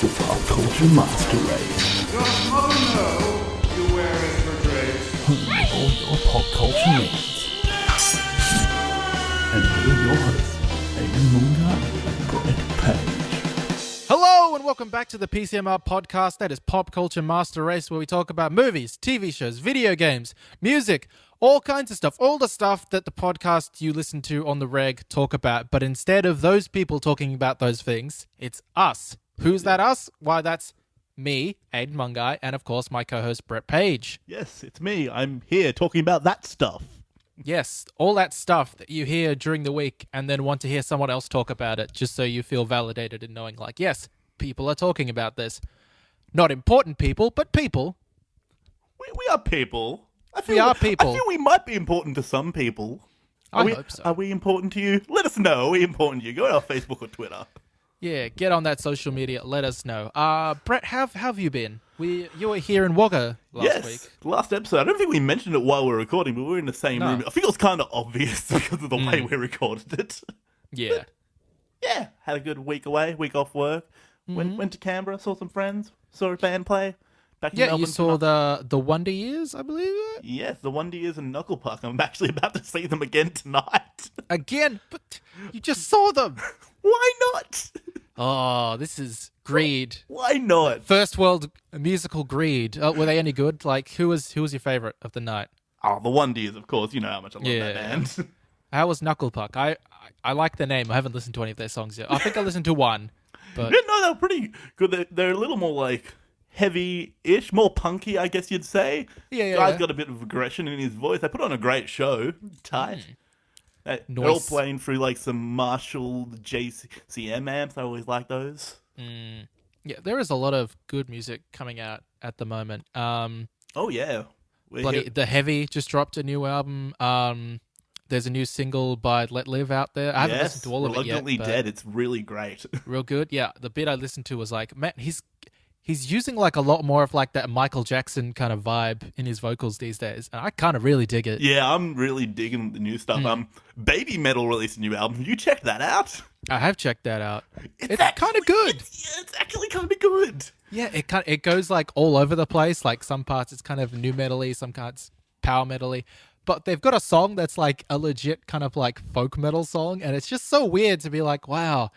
for Pop Culture Master Race. Does mother know you wear it for grace? Home of all your pop culture needs. And here are your hosts, Aiden Munga and Brett Page. Hello and welcome back to the PCMR podcast. That is Pop Culture Master Race, where we talk about movies, TV shows, video games, music, all kinds of stuff. All the stuff that the podcast you listen to on the reg talk about. But instead of those people talking about those things, it's us. Who's that us? Why, that's me, Aiden Mungai, and of course my co-host Brett Page. Yes, it's me. I'm here talking about that stuff. Yes, all that stuff that you hear during the week and then want to hear someone else talk about it just so you feel validated in knowing, like, yes, people are talking about this. Not important people, but people. We are people. We are people. I feel we might be important to some people. I hope so. Are we important to you? Let us know. Are we important to you? Go to our Facebook or Twitter. Yeah, get on that social media. Let us know. Brett, how have you been? You were here in Wagga last week. Last episode. I don't think we mentioned it while we were recording, but we were in the same room. I think it was kind of obvious because of the way we recorded it. Yeah. But, yeah, had a good week away, week off work. Went to Canberra, saw some friends, saw a band play. Back in Melbourne you saw the Wonder Years, I believe. Yes, the Wonder Years and Knuckle Puck. I'm actually about to see them again tonight. Again? But you just saw them. Why not? Oh, this is greed. Why not? First world musical greed. Were they any good? Like, who was your favorite of the night? Oh, the Wonder Years, of course. You know how much I love that band. How was Knuckle Puck? I like the name. I haven't listened to any of their songs yet. I think I listened to one. But Yeah, no, they're pretty good. They're a little more like heavy-ish, more punky, I guess you'd say. Yeah. Guy's got a bit of aggression in his voice. They put on a great show. Tight. They're all Nice. playing through like some Marshall JCM amps. I always like those. yeah, there is a lot of good music coming out at the moment. Oh yeah. The Heavy just dropped a new album. There's a new single by Let Live out there. I haven't listened to all of it yet. Reluctantly But Dead. It's really great. real good. Yeah, the bit I listened to was like, man, he's using like a lot more of like that Michael Jackson kind of vibe in his vocals these days, and I kind of really dig it. Yeah, I'm really digging the new stuff. Baby Metal released a new album. You checked that out? I have checked that out. It's actually- kind of good. It's actually kind of good. Yeah, it goes like all over the place. Like some parts it's kind of new metal-y, some parts power metal-y. But they've got a song that's like a legit kind of like folk metal song, and it's just so weird to be like, wow.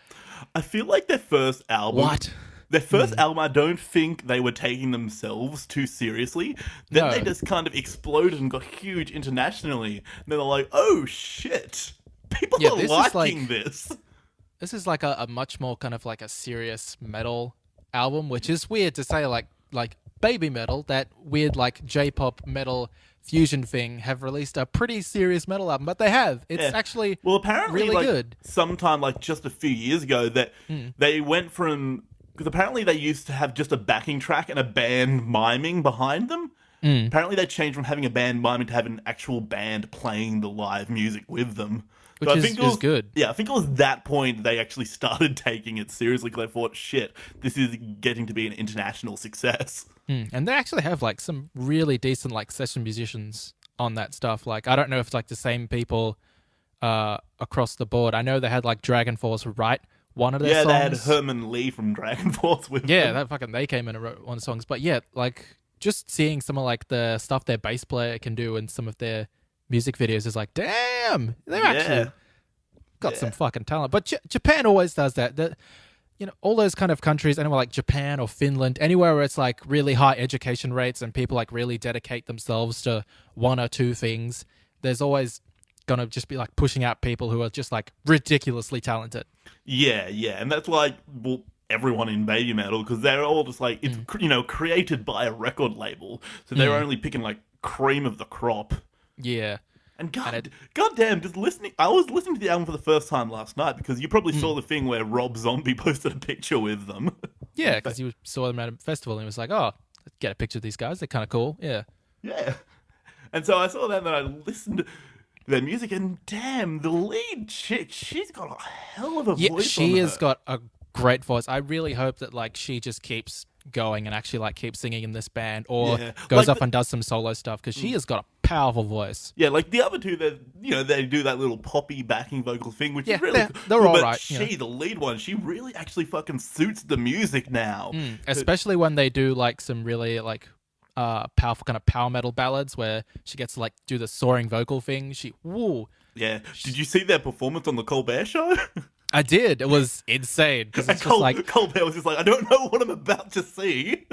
I feel like their first album. What? Their first album, I don't think they were taking themselves too seriously. Then No. they just kind of exploded and got huge internationally. And then they're like, oh shit, people Yeah, are this is liking like- this. This is like a much more kind of like a serious metal album, which is weird to say. Like Baby Metal, that weird like J-pop metal fusion thing, have released a pretty serious metal album, but they have. It's Yeah. actually Well, apparently, really like, good. sometime like just a few years ago, that they went from, because apparently they used to have just a backing track and a band miming behind them. Apparently they changed from having a band miming to having an actual band playing the live music with them. Which So I is- think it is was good. Yeah, I think it was that point they actually started taking it seriously because they thought, shit, this is getting to be an international success. And they actually have like some really decent like session musicians on that stuff. Like I don't know if it's like the same people across the board. I know they had like Dragon Force write one of their Yeah, songs. they had Herman Lee from Dragon Force with Yeah, them. they came in and wrote one of the songs. But yeah, like just seeing some of like the stuff their bass player can do in some of their music videos is like, damn, they're actually got some fucking talent. But Japan always does that. You know, all those kind of countries, anywhere like Japan or Finland, anywhere where it's like really high education rates and people like really dedicate themselves to one or two things, there's always gonna just be like pushing out people who are just like ridiculously talented. Yeah, and that's like, well, everyone in baby metal, because they're all just like, it's created by a record label, so they're only picking like cream of the crop. Yeah. And goddamn, just listening. I was listening to the album for the first time last night because you probably saw the thing where Rob Zombie posted a picture with them. Yeah, because you saw them at a festival and he was like, oh, let's get a picture of these guys. They're kind of cool. Yeah. Yeah, and so I saw that and then I listened to their music, and damn, the lead chick, she's got a hell of a Yeah, voice. she on has her. got a great voice. I really hope that like she just keeps going and actually like keeps singing in this band or Yeah. goes Like off and does some solo stuff because she has got a powerful voice. Yeah, like the other two, they do that little poppy backing vocal thing, which is really they're cool. all But right, she, the lead one, she really actually fucking suits the music now. Especially when they do like some really like powerful kind of power metal ballads where she gets to like do the soaring vocal thing. Woo. Yeah. Did you see their performance on the Colbert Show? I did. It was insane because it's just like Colbert was just like, I don't know what I'm about to see.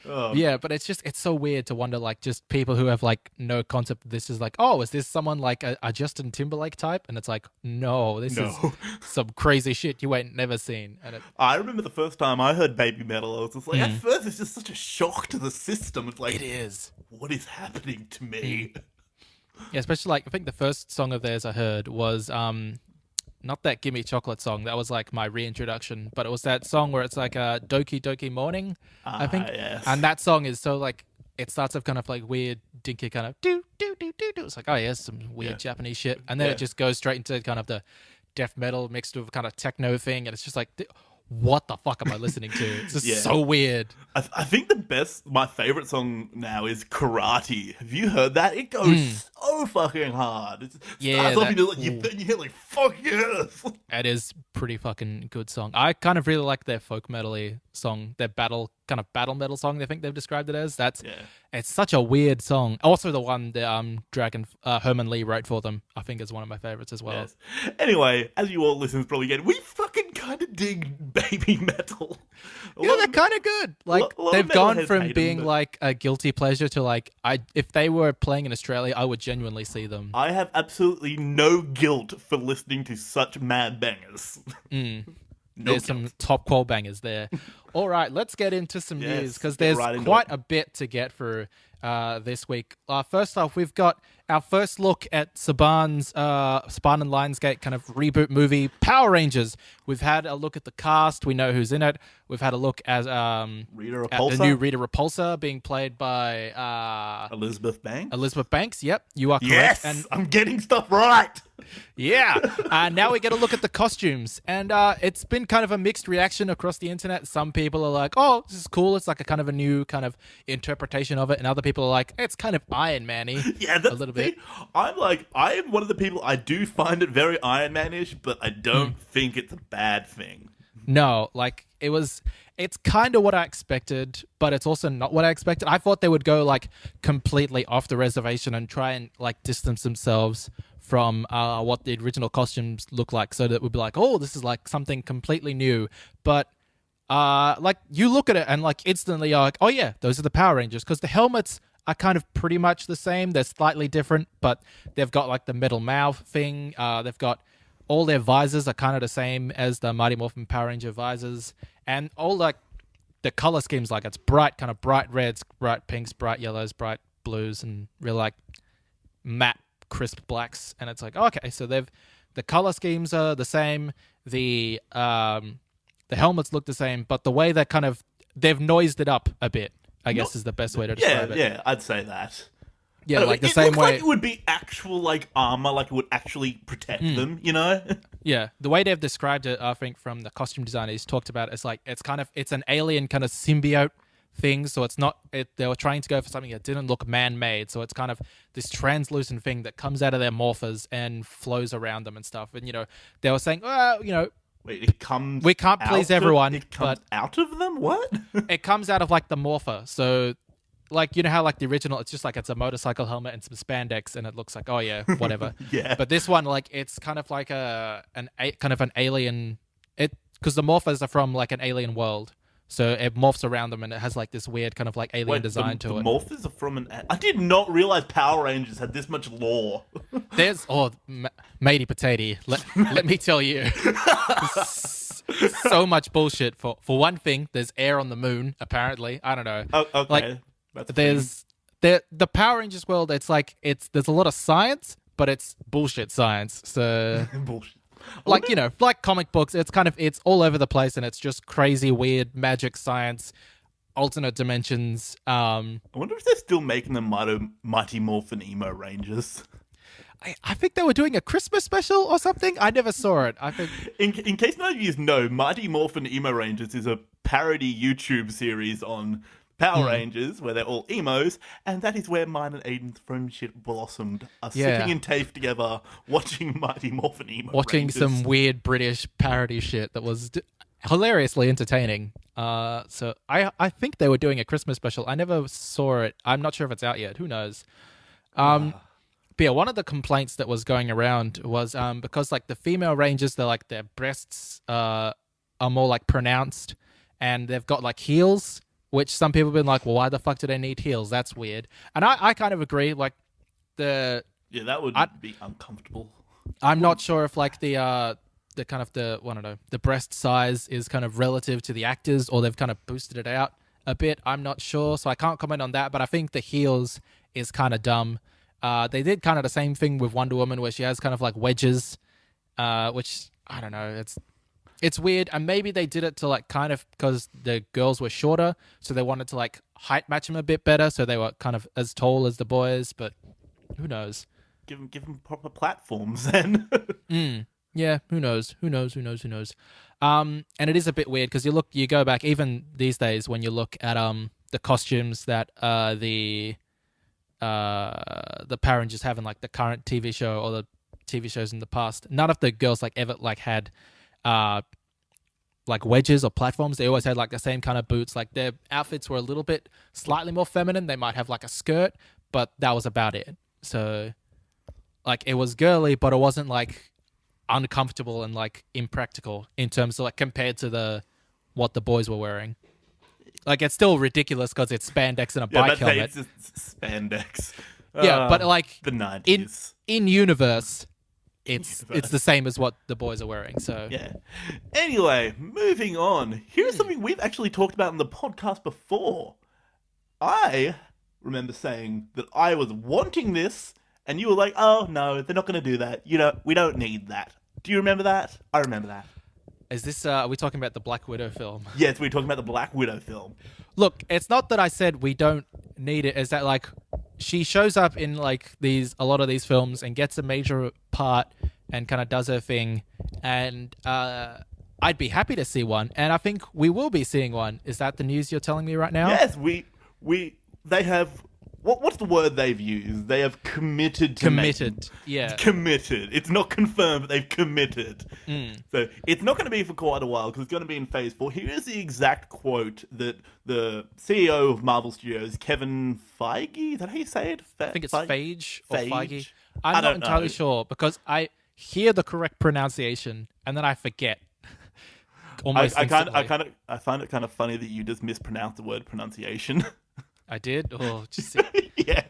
Yeah, but it's so weird to wonder, like, just people who have like no concept of this is like, oh, is this someone like a Justin Timberlake type? And it's like, no, this is some crazy shit you ain't never seen. And I remember the first time I heard Baby Metal, I was just like, at first it's just such a shock to the system. It's like, it is. What is happening to me? Yeah, especially like I think the first song of theirs I heard was not that Gimme Chocolate song. That was like my reintroduction, but it was that song where it's like a Doki Doki Morning, I think. Yes. And that song is so like, it starts off kind of like weird, dinky kind of do do do do do. It's like, oh yeah, some weird Japanese shit, and then it just goes straight into kind of the death metal mixed with kind of techno thing, and it's just like, what the fuck am I listening to? It's just so weird. I think my favorite song now is Karate. Have you heard that? It goes so fucking hard. Starts off, then you hear like, fuck yes. It is pretty fucking good song. I kind of really like their folk metal-y song, their battle metal song. I think they've described it as. It's such a weird song. Also, the one that Herman Lee wrote for them, I think, is one of my favorites as well. Yes. Anyway, as you all listeners probably get, we fucking kind of dig Baby Metal. They're kind of good. Like they've gone from being like a guilty pleasure to like, if they were playing in Australia, I would genuinely see them. I have absolutely no guilt for listening to such mad bangers. There's some top qual bangers there. All right, let's get into some news because there's quite a bit to get through this week. First off, we've got our first look at Saban and Lionsgate kind of reboot movie, Power Rangers. We've had a look at the cast. We know who's in it. We've had a look at the new Rita Repulsa being played by Elizabeth Banks. Elizabeth Banks, yep, you are correct. Yes, and I'm getting stuff right. Yeah. Now we get a look at the costumes. And it's been kind of a mixed reaction across the internet. Some people are like, oh, this is cool. It's like a kind of a new kind of interpretation of it. And other people are like, it's kind of Iron Man-y. Yeah, that's a little bit. I am one of the people, I do find it very Iron Man-ish, but I don't think it's a bad thing. No, like it's kind of what I expected, but it's also not what I expected. I thought they would go like completely off the reservation and try and like distance themselves from what the original costumes look like, so that it would be like, oh, this is like something completely new. But like you look at it and like instantly you're like, oh yeah, those are the Power Rangers, because the helmets are kind of pretty much the same. They're slightly different, but they've got like the metal mouth thing. They've got all their visors are kind of the same as the Mighty Morphin Power Ranger visors, and all like the color schemes, like it's bright reds, bright pinks, bright yellows, bright blues, and real like matte crisp blacks. And it's like, okay, so the color schemes are the same, the helmets look the same, but the way that kind of they've noised it up a bit, I guess, is the best way to describe it. Yeah, I'd say that. Yeah, like the same way. Like it would be actual like armor, like it would actually protect them, you know? Yeah, the way they've described it, I think, from the costume designers talked about it's like it's an alien kind of symbiote thing. So it's not. They were trying to go for something that didn't look man-made. So it's kind of this translucent thing that comes out of their morphers and flows around them and stuff. And they were saying, Wait, it comes. We can't please everyone. It comes out of them. What? It comes out of like the morpher. So. Like, you know how like the original, it's just like it's a motorcycle helmet and some spandex, and it looks like, oh yeah, whatever. Yeah. But this one, like, it's kind of like an alien. Because the morphers are from like an alien world, so it morphs around them, and it has like this weird kind of like alien design to it. The morphers are from I did not realize Power Rangers had this much lore. There's matey potato. Let me tell you. So much bullshit. For one thing, there's air on the moon. Apparently, I don't know. Oh, okay. Like, the Power Rangers world, it's like there's a lot of science, but it's bullshit science. So bullshit. Like, like comic books, it's all over the place, and it's just crazy, weird magic science, alternate dimensions. I wonder if they're still making the Mighty Morphin Emo Rangers. I think they were doing a Christmas special or something. I never saw it. I think in case none of you know, Mighty Morphin Emo Rangers is a parody YouTube series on Power Rangers, where they're all emos, and that is where mine and Aiden's friendship blossomed. Us sitting in TAFE together, watching Mighty Morphin Emo watching Rangers. some weird British parody shit that was hilariously entertaining. So I think they were doing a Christmas special. I never saw it. I'm not sure if it's out yet. Who knows? But yeah, one of the complaints that was going around was because like the female Rangers, they're like their breasts are more like pronounced, and they've got like heels, which some people have been like, well, why the fuck do they need heels? That's weird. And I kind of agree. Like that would be uncomfortable. I'm not sure if like the kind of the breast size is kind of relative to the actors, or they've kind of boosted it out a bit. I'm not sure, so I can't comment on that. But I think the heels is kind of dumb. They did kind of the same thing with Wonder Woman, where she has kind of like wedges, which I don't know. It's weird, and maybe they did it to like kind of because the girls were shorter, so they wanted to like height match them a bit better, so they were kind of as tall as the boys. But who knows? Give them proper platforms then. Yeah, who knows? And it is a bit weird because you go back even these days when you look at the costumes that the Power Rangers have in like the current TV show or the TV shows in the past. None of the girls like ever like had like wedges or platforms. They always had like the same kind of boots. Like their outfits were a little bit slightly more feminine. They might have like a skirt, but that was about it. So like it was girly, but it wasn't like uncomfortable and like impractical in terms of like compared to what the boys were wearing. Like it's still ridiculous because it's spandex and a bike helmet. It's spandex. But like the 90s. In universe, it's the same as what the boys are wearing. So yeah. Anyway, moving on. Here's something we've actually talked about in the podcast before. I remember saying that I was wanting this, and you were like, "Oh no, they're not going to do that. We don't need that." Do you remember that? I remember that. Is this? Are we talking about the Black Widow film? Yes, we're talking about the Black Widow film. Look, it's not that I said we don't need it. It's that like she shows up in like a lot of these films and gets a major part and kind of does her thing, and I'd be happy to see one, and I think we will be seeing one. Is that the news you're telling me right now? Yes, they have. What's the word they've used? They have committed to Yeah. Committed. It's not confirmed, but they've committed. So it's not going to be for quite a while because it's going to be in Phase 4. Here is the exact quote that the CEO of Marvel Studios, Kevin Feige, is that how you say it? I think it's Feige or Feige. I I'm not don't entirely know. sure because I hear the correct pronunciation and then I forget. Almost I find it kind of funny that you just mispronounced the word pronunciation. I did? Oh, just yeah,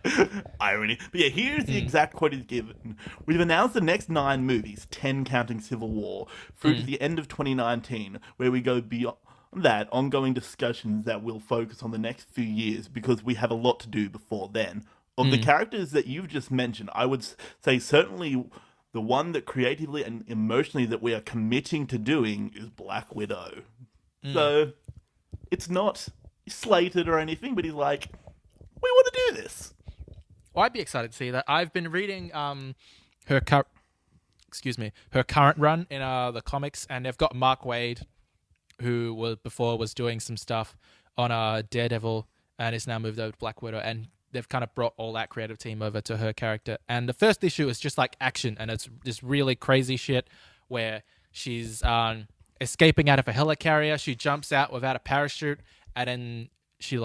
irony. But yeah, here's the exact quote he's given. We've announced the next 9 movies, 10 counting Civil War, through to the end of 2019, where we go beyond that, ongoing discussions that will focus on the next few years, because we have a lot to do before then. Of the characters that you've just mentioned, I would say certainly the one that creatively and emotionally that we are committing to doing is Black Widow. So, it's not slated or anything, but he's like, we want to do this. Well, I'd be excited to see that. I've been reading her current run in the comics, and they've got Mark Waid, who was doing some stuff on Daredevil, and is now moved over to Black Widow, and they've kind of brought all that creative team over to her character. And the first issue is just like action, and it's this really crazy shit where she's escaping out of a helicarrier. She jumps out without a parachute, and then she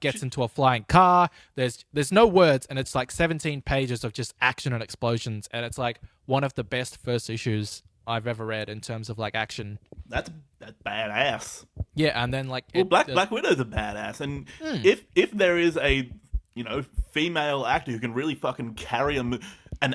gets into a flying car. There's no words, and it's like 17 pages of just action and explosions, and it's like one of the best first issues I've ever read in terms of like action. That's badass. Yeah, and then like Black Widow's a badass, and if there is a female actor who can really fucking carry an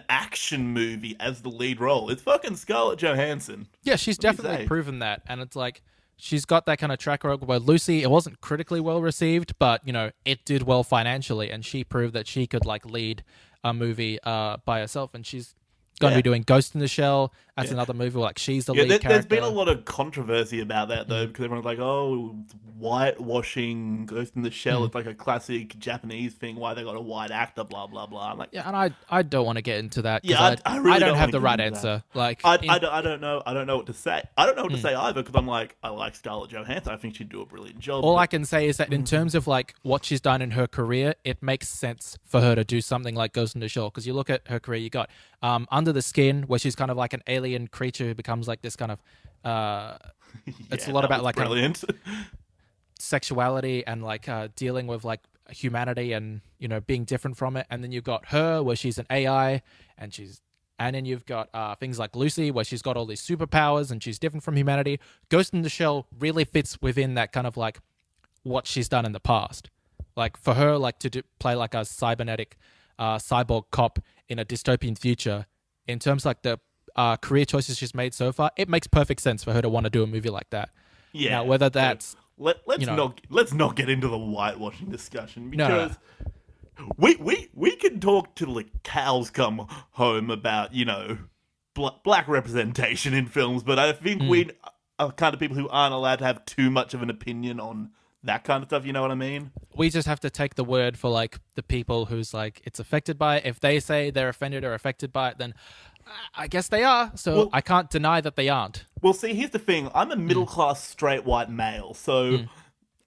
action movie as the lead role, it's fucking Scarlett Johansson. Yeah, she's definitely proven that, and it's like she's got that kind of track record where Lucy, it wasn't critically well received, but it did well financially, and she proved that she could like lead a movie by herself, and she's going to be doing Ghost in the Shell. That's another movie where, like, she's the lead character. There's been a lot of controversy about that, though, because everyone's like, oh, whitewashing Ghost in the Shell. It's like a classic Japanese thing, why they got a white actor, blah, blah, blah. I'm like, yeah, and I don't want to get into that. Yeah, I really don't don't have wanna the get right into that. answer. Like, I don't know. I don't know what to say. I don't know what to say either, because I'm like, I like Scarlett Johansson. I think she'd do a brilliant job. all I can say is that in terms of, like, what she's done in her career, it makes sense for her to do something like Ghost in the Shell. Because you look at her career, you got Under the Skin, where she's kind of like an alien creature who becomes like this kind of it's a lot about like brilliant. sexuality and like dealing with like humanity and, you know, being different from it. And then you've got her, where she's an AI, and then you've got things like Lucy, where she's got all these superpowers and she's different from humanity. Ghost in the Shell really fits within that kind of like what she's done in the past. Like for her, like to play like a cybernetic cyborg cop in a dystopian future, in terms of like the career choices she's made so far, it makes perfect sense for her to want to do a movie like that. Yeah. Now, whether that's let's not get into the whitewashing discussion, because we can talk till the cows come home about, you know, black representation in films, but I think we are kind of people who aren't allowed to have too much of an opinion on that kind of stuff. You know what I mean? We just have to take the word for like the people who's like it's affected by it. If they say they're offended or affected by it, then I guess they are. So I can't deny that they aren't. Well, see, here's the thing. I'm a middle-class straight white male, so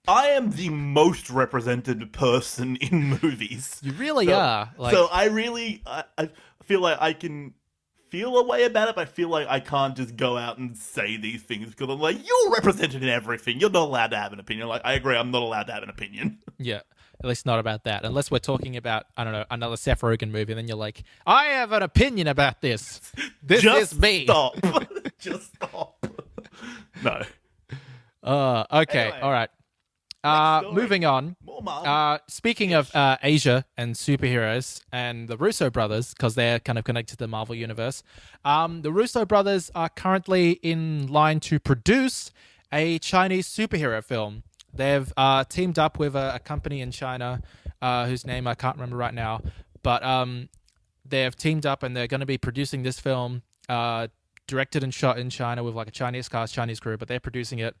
I am the most represented person in movies. You really are. Like, so I really, I feel like I can feel a way about it, but I feel like I can't just go out and say these things, because I'm like, you're represented in everything. You're not allowed to have an opinion. Like, I agree, I'm not allowed to have an opinion. yeah. At least not about that. Unless we're talking about, I don't know, another Seth Rogen movie. Then you're like, I have an opinion about this. This Just is me. Stop. Just stop. No. Okay. Anyway, All right. story. Moving on. More Marvel. Speaking of Asia and superheroes and the Russo brothers, because they're kind of connected to the Marvel universe, the Russo brothers are currently in line to produce a Chinese superhero film. They've teamed up with a company in China whose name I can't remember right now, but they've teamed up and they're going to be producing this film, directed and shot in China with like a Chinese cast, Chinese crew, but they're producing it.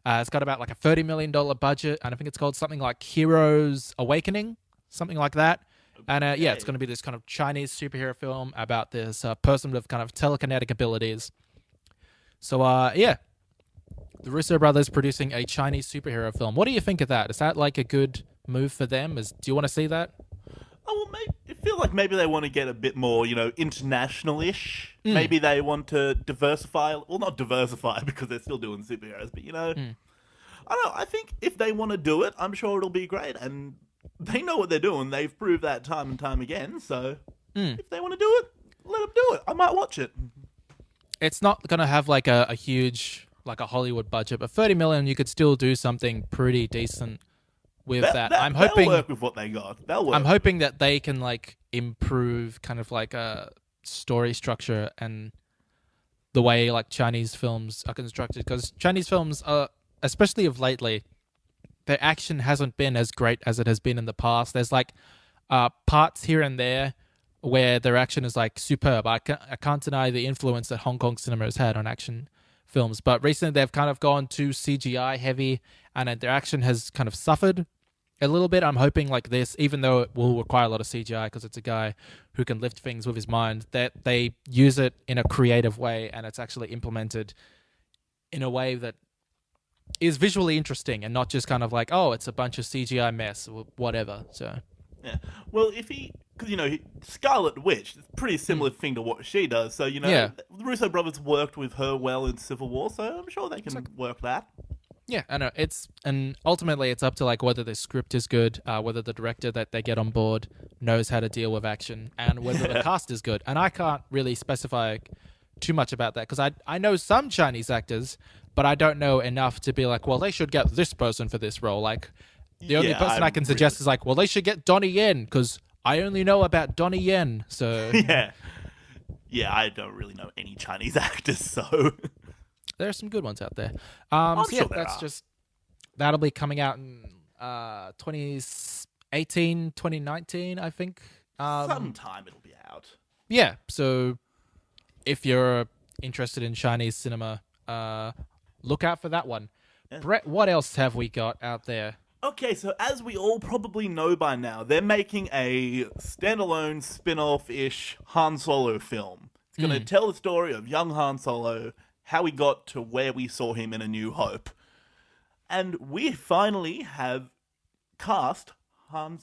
It's got about like a $30 million budget, and I think it's called something like Heroes Awakening, something like that. And yeah, it's going to be this kind of Chinese superhero film about this person with kind of telekinetic abilities. So yeah, the Russo brothers producing a Chinese superhero film. What do you think of that? Is that like a good move for them? Do you want to see that? Oh, well, I feel like maybe they want to get a bit more, you know, international-ish. Maybe they want to diversify. Well, not diversify because they're still doing superheroes, but, you know, I don't know. I think if they want to do it, I'm sure it'll be great. And they know what they're doing. They've proved that time and time again. So if they want to do it, let them do it. I might watch it. It's not going to have like a huge, like a Hollywood budget, but 30 million, you could still do something pretty decent with that. I'm hoping they'll work with what they got. They'll work. I'm hoping that they can like improve kind of like a story structure and the way like Chinese films are constructed, because Chinese films are, especially of lately, their action hasn't been as great as it has been in the past. There's like parts here and there where their action is like superb. I can't deny the influence that Hong Kong cinema has had on action films, but recently they've kind of gone too CGI heavy, and their action has kind of suffered a little bit. I'm hoping like this, even though it will require a lot of CGI because it's a guy who can lift things with his mind, that they use it in a creative way and it's actually implemented in a way that is visually interesting and not just kind of like, oh, it's a bunch of CGI mess or whatever. So yeah. Well, because, you know, Scarlet Witch, it's a pretty similar thing to what she does. So, you know, the Russo brothers worked with her well in Civil War, so I'm sure they can work that. Yeah, I know. And ultimately it's up to like whether the script is good, whether the director that they get on board knows how to deal with action, and whether the cast is good. And I can't really specify too much about that because I know some Chinese actors, but I don't know enough to be like, well, they should get this person for this role. Like, the only person I can suggest is like, well, they should get Donnie Yen because I only know about Donnie Yen. So yeah, I don't really know any Chinese actors, so there are some good ones out there. I'm so sure yeah, there that's are. just that'll be coming out in 2018, 2019, I think. sometime it'll be out. Yeah, so if you're interested in Chinese cinema, look out for that one. Brett, what else have we got out there? Okay, so as we all probably know by now, they're making a standalone spin-off-ish Han Solo film. It's going to tell the story of young Han Solo, how he got to where we saw him in A New Hope. And we finally have cast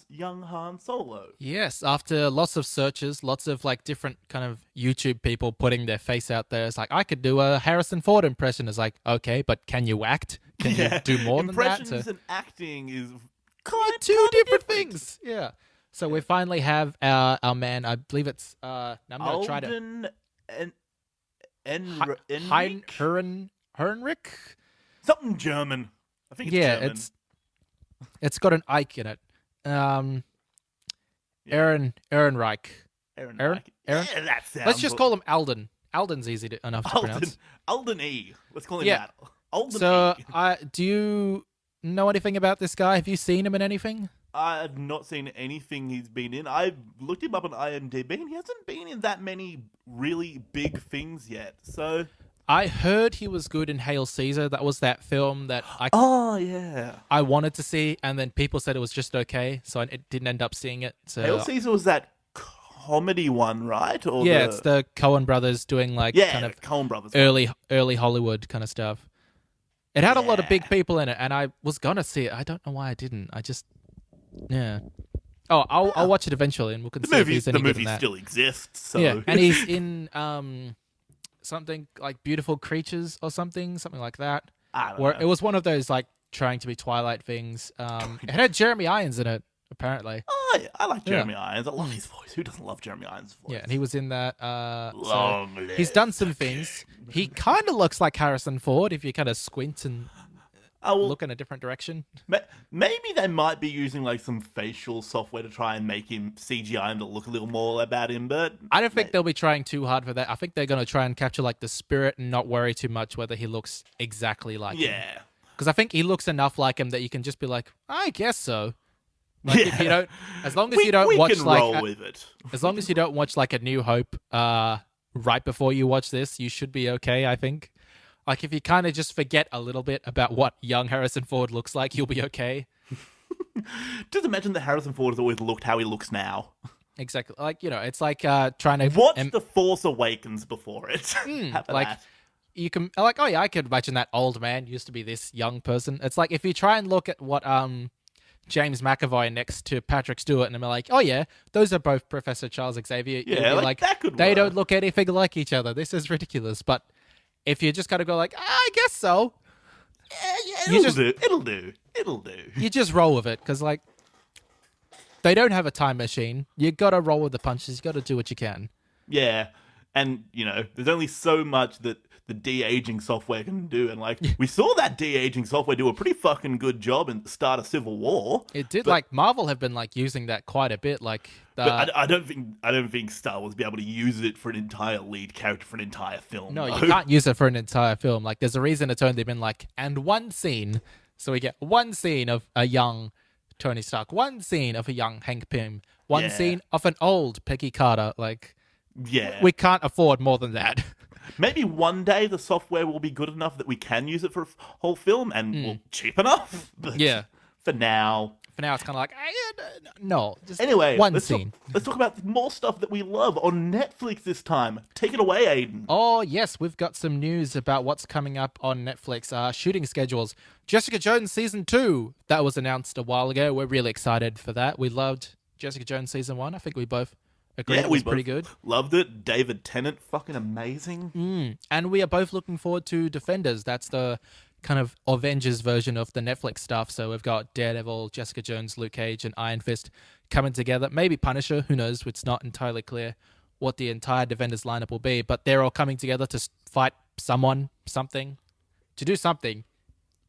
young Han Solo. Yes, after lots of searches, lots of like different kind of YouTube people putting their face out there. It's like, I could do a Harrison Ford impression. It's like, okay, but can you act? Can you do more than that? Impressions and acting is two different things. Yeah. So we finally have our man, I believe it's now I'm gonna try to Alden Heinrich? Something German. I think it's German. It's got an Ike in it. Aaron Reich. Aaron. Aaron? Yeah, that sounds. Let's just call him Alden. Alden's easy enough to pronounce. Alden E. Let's call him Yeah. that. Alden So, E. do you know anything about this guy? Have you seen him in anything? I've not seen anything he's been in. I looked him up on IMDb, and he hasn't been in that many really big things yet. So I heard he was good in Hail Caesar. That was that film that I wanted to see, and then people said it was just okay, so I didn't end up seeing it. So Hail Caesar was that comedy one, right? Or it's the Coen brothers doing like kind of Coen brothers early Hollywood kind of stuff. It had a lot of big people in it, and I was gonna see it. I don't know why I didn't. I just Oh, I'll watch it eventually, and we'll consider if he's any good in that. The movie still exists, so yeah, and he's in something like Beautiful Creatures or something like that. I don't Where know. it was one of those like trying to be Twilight things. It had Jeremy Irons in it, apparently. Oh, yeah, I like Jeremy Irons. I love his voice. Who doesn't love Jeremy Irons' voice? Yeah, and he was in that. Long so live he's done some the things. king. He kind of looks like Harrison Ford if you kind of squint and look in a different direction. Maybe they might be using like some facial software to try and make him CGI him to look a little more about him, but I don't think they'll be trying too hard for that. I think they're going to try and capture like the spirit and not worry too much whether he looks exactly like him. yeah. Because I think he looks enough like him that you can just be like, I guess so. Like if you don't, as long as you don't we watch can like, roll with it. as long as you don't watch like A New Hope, right before you watch this, you should be okay. I think. Like if you kind of just forget a little bit about what young Harrison Ford looks like, you'll be okay. Just imagine that Harrison Ford has always looked how he looks now. Exactly. Like it's like trying to Watch The Force Awakens before it. How about like that? you can like, oh yeah, I could imagine that old man used to be this young person. It's like if you try and look at what James McAvoy next to Patrick Stewart, and I'm like, oh yeah, those are both Professor Charles Xavier. Yeah, You'll be like, that could they work. don't look anything like each other. This is ridiculous. But if you just gotta go like, I guess so, Yeah, it'll do. you just roll with it because like they don't have a time machine. You gotta roll with the punches. You gotta do what you can. Yeah, and there's only so much that the de-aging software can do, and like we saw that de-aging software do a pretty fucking good job in the start of Civil War. It did. Like Marvel have been like using that quite a bit. Like, But I don't think Star Wars will be able to use it for an entire lead character for an entire film. no, though. you can't use it for an entire film. Like, there's a reason it's only been like, and one scene. So we get one scene of a young Tony Stark, one scene of a young Hank Pym, one Yeah. scene of an old Peggy Carter. Like, Yeah, we can't afford more than that. maybe one day the software will be good enough that we can use it for a whole film, and will cheap enough. But Yeah. for now. For now, it's kind of like, no, just Anyway, one let's scene. Let's talk about more stuff that we love on Netflix this time. Take it away, Aiden. Oh, yes, we've got some news about what's coming up on Netflix. Shooting schedules. Jessica Jones Season 2. That was announced a while ago. We're really excited for that. We loved Jessica Jones Season 1. I think we both agreed it was pretty good. Loved it. David Tennant, fucking amazing. And we are both looking forward to Defenders. That's the kind of Avengers version of the Netflix stuff. So we've got Daredevil, Jessica Jones, Luke Cage, and Iron Fist coming together. Maybe Punisher, who knows? It's not entirely clear what the entire Defenders lineup will be, but they're all coming together to fight someone, something, to do something.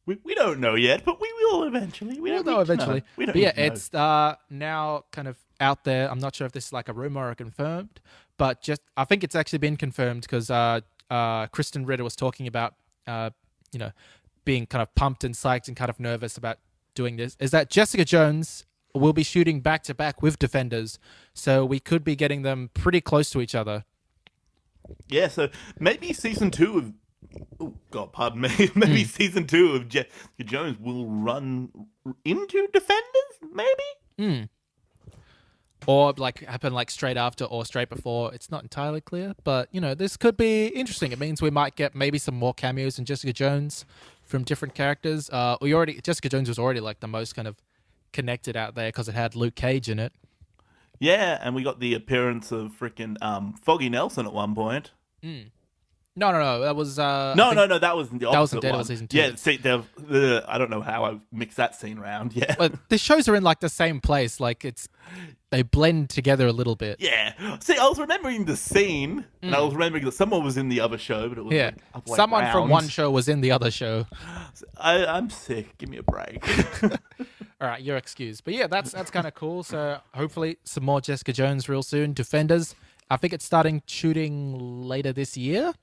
We don't know yet, but we will eventually. We'll know eventually. We don't But yeah, need to know. it's now kind of out there. I'm not sure if this is like a rumor or confirmed, but I think it's actually been confirmed because Kristen Ritter was talking about being kind of pumped and psyched and kind of nervous about doing this. Is that Jessica Jones will be shooting back to back with Defenders, so we could be getting them pretty close to each other. Yeah, so maybe season 2 of... Oh, God, pardon me. Maybe season 2 of Jessica Jones will run into Defenders, maybe? Or like happen like straight after or straight before. It's not entirely clear, but this could be interesting. It means we might get maybe some more cameos in Jessica Jones from different characters. Jessica Jones was already like the most kind of connected out there because it had Luke Cage in it. Yeah, and we got the appearance of freaking Foggy Nelson at one point. No. That was No, that was the opposite that wasn't one. Daredevil season 2. Yeah, see, I don't know how I mixed that scene around. Yeah, But the shows are in like the same place. Like they blend together a little bit. yeah. See, I was remembering the scene, and I was remembering that someone was in the other show, but it was Yeah, like other way someone from round. one show was in the other show. I'm sick. Give me a break. All right, you're excused. But yeah, that's kind of cool. So hopefully some more Jessica Jones real soon. Defenders, I think it's starting shooting later this year.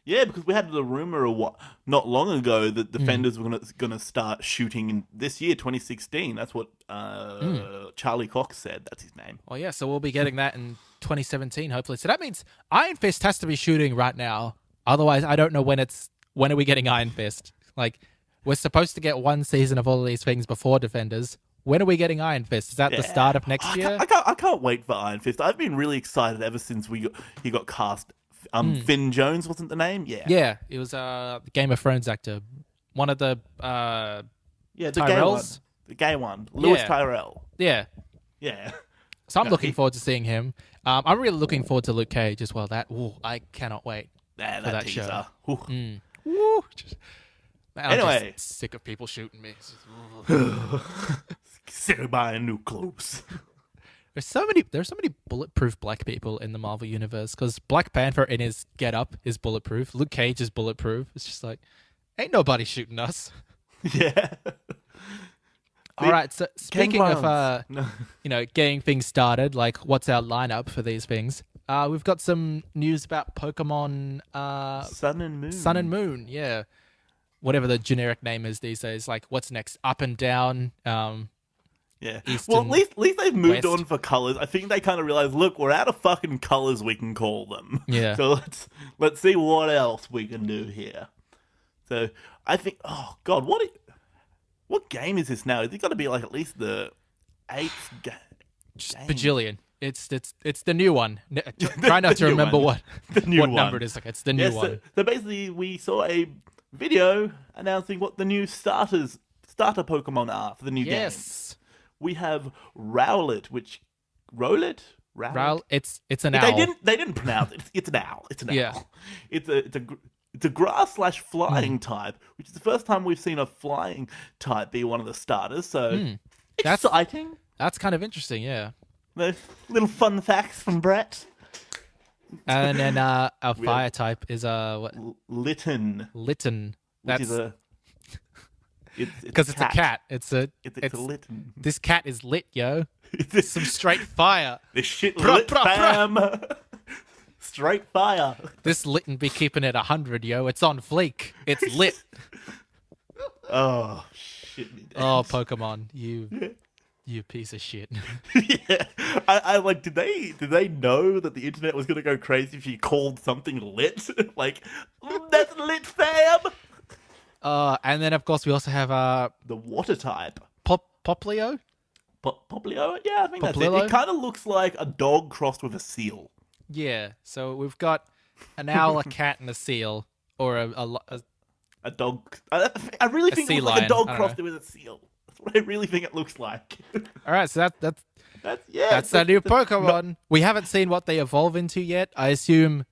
Yeah, because we had the rumor not long ago that Defenders were gonna start shooting in this year, 2016. That's what Charlie Cox said. That's his name. Well, yeah, so we'll be getting that in 2017, hopefully. So that means Iron Fist has to be shooting right now. Otherwise, I don't know when are we getting Iron Fist? Like, we're supposed to get one season of all of these things before Defenders. When are we getting Iron Fist? Is that the start of next year? I can't wait for Iron Fist. I've been really excited ever since he got cast. Finn Jones wasn't the name? Yeah. Yeah, it was the Game of Thrones actor. One of the the Tyrells? gay one. The gay one. Louis Yeah. Tyrell. Yeah. Yeah. So I'm looking forward to seeing him. I'm really looking forward to Luke Cage as well. I cannot wait Yeah, for that teaser. show. Ooh. Woo! I'm Anyway. just sick of people shooting me. Sick buying new clothes. There's so many bulletproof black people in the Marvel universe because Black Panther in his get-up is bulletproof. Luke Cage is bulletproof. It's just like, ain't nobody shooting us. Yeah. All right, so speaking of No. getting things started, like what's our lineup for these things? We've got some news about Pokemon Sun and Moon. Sun and Moon, yeah. Whatever the generic name is these days, like what's next? Up and Down. Yeah. East Well, and at least they've moved West. on for colors. I think they kind of realized, look, we're out of fucking colors we can call them. Yeah. So let's see what else we can do here. So I think, oh God, what game is this now? It's got to be like at least the 8th game. Bajillion. It's the new one. Try not to new remember one. what The new one. number it is. Like it's the new Yes, one. so basically we saw a video announcing what the new starter Pokemon are for the new game. Yes. We have Rowlet, which Rowlet? It's an owl. They didn't pronounce it. It's an owl. It's an owl. Yeah. It's a grass / flying type, which is the first time we've seen a flying type be one of the starters. So That's- exciting. That's kind of interesting, yeah. The little fun facts from Brett. And then our fire type is what? Litten, Litten. which That's is a because it's a cat. It's a Litten. This cat is lit, yo. It's Some straight fire. this shit Bruh, lit, bruh, fam. Straight fire. This Litten be keeping it 100, yo. It's on fleek. It's lit. Oh shit me. Oh, Pokemon, you piece of shit. Yeah, I like. Did they know that the internet was gonna go crazy if you called something lit? Like, that's lit, fam. And then of course we also have The water type. Poplio. Poplio? Yeah, I think that's it. Poplillo? It kind of looks like a dog crossed with a seal. Yeah. So we've got an owl, a cat, and a seal, or A dog. I really think it sea looks like a lion. dog I don't crossed with a seal. That's what I really think it looks like. All right. So that's That's the new Pokemon. We haven't seen what they evolve into yet. I assume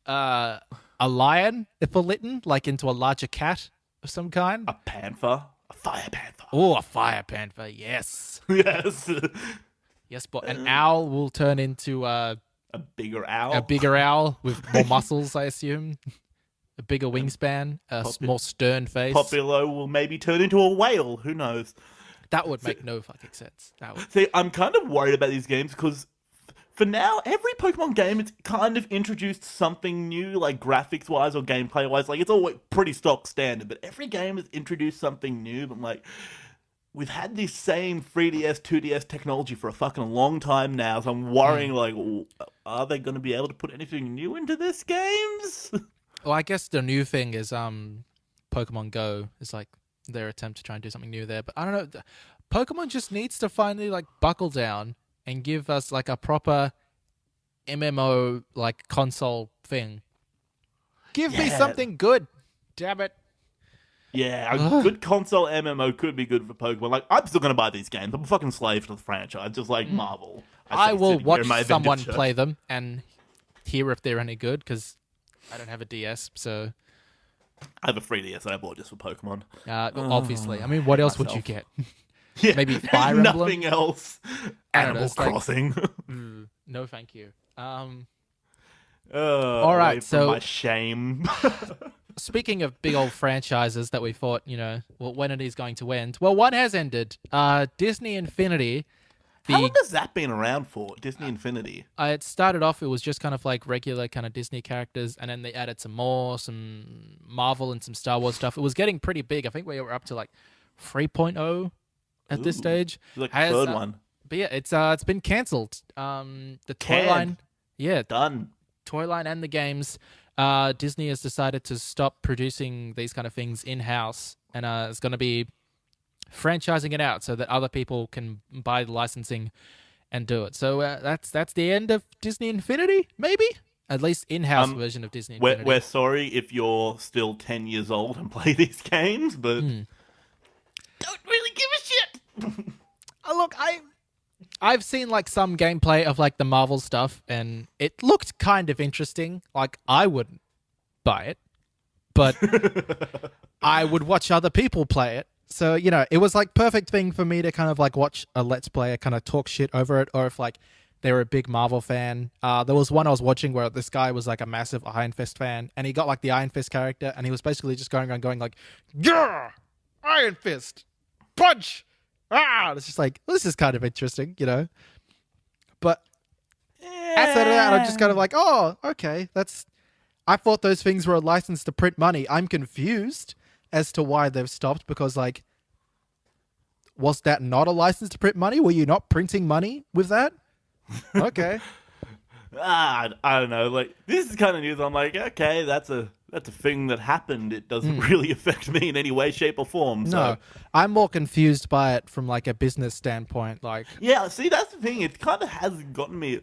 a lion if a Litten, like into a larger cat of some kind. A panther. A fire panther. Oh, a fire panther. Yes. Yes. Yes, but an owl will turn into A bigger owl. a bigger owl with more muscles, I assume. A bigger wingspan, a more stern face. Populo will maybe turn into a whale. Who knows? That would make no fucking sense. That would. See, I'm kind of worried about these games because for now, every Pokemon game, it's kind of introduced something new, like graphics-wise or gameplay-wise. Like, it's all pretty stock standard, but every game has introduced something new. But, like, we've had this same 3DS, 2DS technology for a fucking long time now, so I'm worrying, like, are they going to be able to put anything new into this games? Well, I guess the new thing is Pokemon Go is like their attempt to try and do something new there. But I don't know. Pokemon just needs to finally like buckle down and give us like a proper MMO like console thing. Give me something good. Damn it. Yeah, a good console MMO could be good for Pokemon. Like, I'm still going to buy these games. I'm a fucking slave to the franchise, just like Marvel. I will sitting here watch in my someone vintage play shirt. them and hear if they're any good, because I don't have a DS, so I have a 3DS that I bought just for Pokemon. obviously. I mean, what else would you get? Yeah, Maybe Fire Emblem? nothing else. I don't know, Animal it's like- Crossing. No, thank you. All right, away from so- my shame. Speaking of big old franchises that we thought, well, when are these going to end? Well, one has ended. Disney Infinity. How long has that been around for? Disney Infinity. It started off, it was just kind of like regular kind of Disney characters, and then they added some Marvel and some Star Wars stuff. It was getting pretty big. I think we were up to like 3.0 at this stage. Like the third one. But yeah, it's been cancelled. The toy line, Done. toy line and the games. Disney has decided to stop producing these kind of things in-house, and it's going to be franchising it out so that other people can buy the licensing and do it. So that's the end of Disney Infinity, maybe? At least in-house version of Disney Infinity. We're sorry if you're still 10 years old and play these games, but don't really give a shit. Look, I've seen like some gameplay of like the Marvel stuff, and it looked kind of interesting. Like, I wouldn't buy it, but I would watch other people play it. So, it was like perfect thing for me to kind of like watch a Let's Player kind of talk shit over it, or if like they were a big Marvel fan. There was one I was watching where this guy was like a massive Iron Fist fan, and he got like the Iron Fist character, and he was basically just going around going like, yeah, Iron Fist, punch. It's just like, this is kind of interesting, But outside of that, I'm just kind of like, oh, okay, I thought those things were a license to print money. I'm confused as to why they've stopped, because like, was that not a license to print money? Were you not printing money with that? Okay. I don't know. Like, this is kind of news. I'm like, okay, that's a thing that happened. It doesn't really affect me in any way, shape, or form. So. No, I'm more confused by it from like a business standpoint. Like, Yeah, see, that's the thing. It kind of has gotten me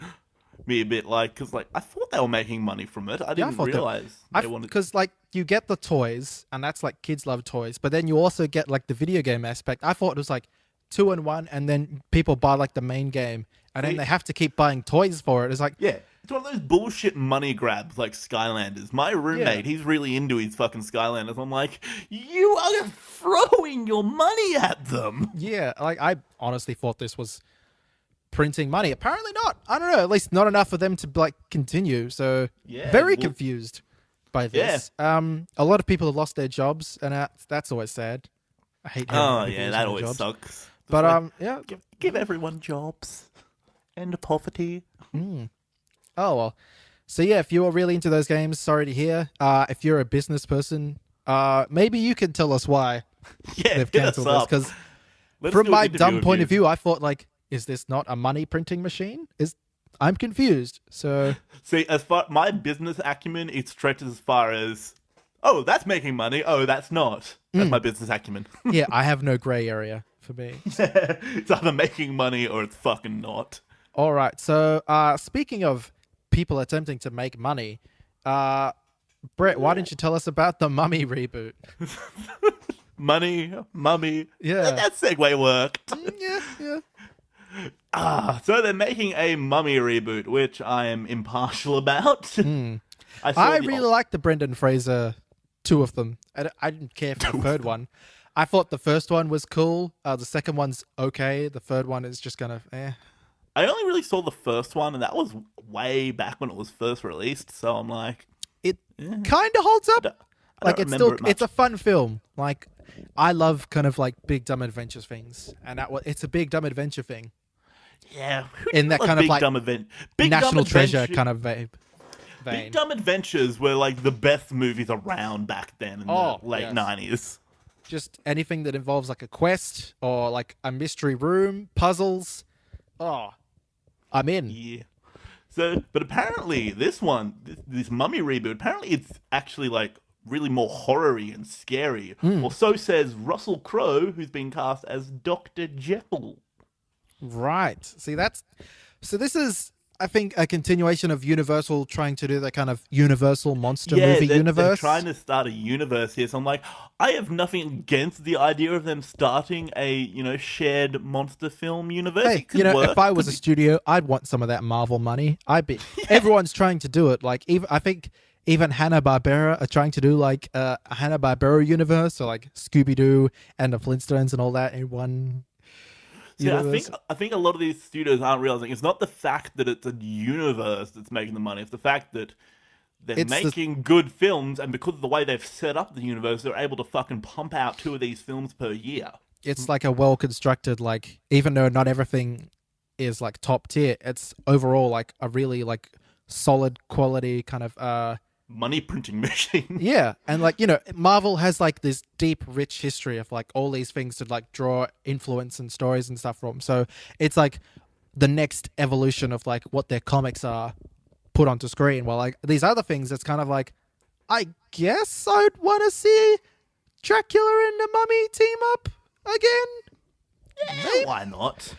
a bit like, because like I thought they were making money from it. I didn't realize they wanted. Because like you get the toys, and that's like kids love toys, but then you also get like the video game aspect. I thought it was like 2-in-1, and then people buy like the main game, and then they have to keep buying toys for it. It's like, Yeah, it's one of those bullshit money grabs like Skylanders. My roommate, he's really into his fucking Skylanders. I'm like, you are throwing your money at them. yeah, like I honestly thought this was printing money. Apparently not. I don't know. At least not enough for them to like continue. So very confused by this. A lot of people have lost their jobs, and that's always sad. I hate. Oh yeah, that always sucks. But yeah, give everyone jobs. End poverty. Oh well. So yeah, if you're really into those games, sorry to hear. If you're a business person, maybe you can tell us why they've cancelled this. Because from my dumb point of view, I thought like, is this not a money printing machine? I'm confused. So see, as far my business acumen, it stretches as far as, oh, that's making money. Oh, that's not. That's my business acumen. yeah, I have no gray area for me. It's either making money or it's fucking not. All right. So speaking of people attempting to make money, Brett, why didn't you tell us about the Mummy reboot? Money, mummy. Yeah. That segue worked. Yeah. So they're making a Mummy reboot, which I am impartial about. I really like the Brendan Fraser, two of them. I didn't care for the third one. I thought the first one was cool. The second one's okay. The third one is just kind of I only really saw the first one, and that was way back when it was first released. So I'm like, it kind of holds up. I don't remember it much. It's a fun film. Like, I love kind of like big dumb adventure things, and it's a big dumb adventure thing. Yeah, In that kind of like Big National Dumb Treasure Adventure- kind of vein. Big Dumb Adventures were like the best movies around back then in the late 90s. Just anything that involves like a quest or like a mystery room, puzzles. Oh, I'm in. Yeah. So, but apparently this one, this Mummy reboot, apparently it's actually like really more horror-y and scary. Or so says Russell Crowe, who's been cast as Dr. Jekyll. Right. See, so this is, I think, a continuation of Universal trying to do that kind of Universal monster movie universe. They're trying to start a universe here. So I'm like, I have nothing against the idea of them starting a, shared monster film universe. Hey, if I was a studio, I'd want some of that Marvel money. Everyone's trying to do it. Like, I think even Hanna-Barbera are trying to do like a Hanna-Barbera universe, so like Scooby-Doo and the Flintstones and all that in one. Yeah, I think a lot of these studios aren't realizing it's not the fact that it's a universe that's making the money. It's the fact that they're making good films, and because of the way they've set up the universe, they're able to fucking pump out 2 of these films per year. It's like a well-constructed, like, even though not everything is like top tier, it's overall like a really like solid quality kind of money printing machine. Yeah, and like, Marvel has like this deep, rich history of like all these things to like draw influence and stories and stuff from. So it's like the next evolution of like what their comics are put onto screen. While like these other things, it's kind of like, I guess I'd want to see Dracula and the Mummy team up again. Yeah, why not?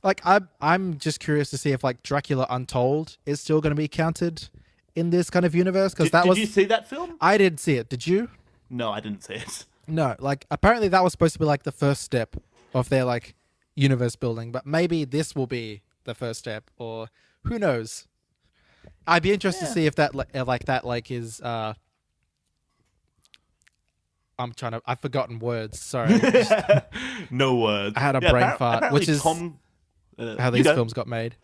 Like I'm just curious to see if like Dracula Untold is still going to be counted in this kind of universe, because did you see that film? I didn't see it. Did you? No, I didn't see it. No, like apparently that was supposed to be like the first step of their like universe building, but maybe this will be the first step, or who knows? I'd be interested to see if that is. I've forgotten words. Sorry. No words. I had a brain fart, which is how these films got made.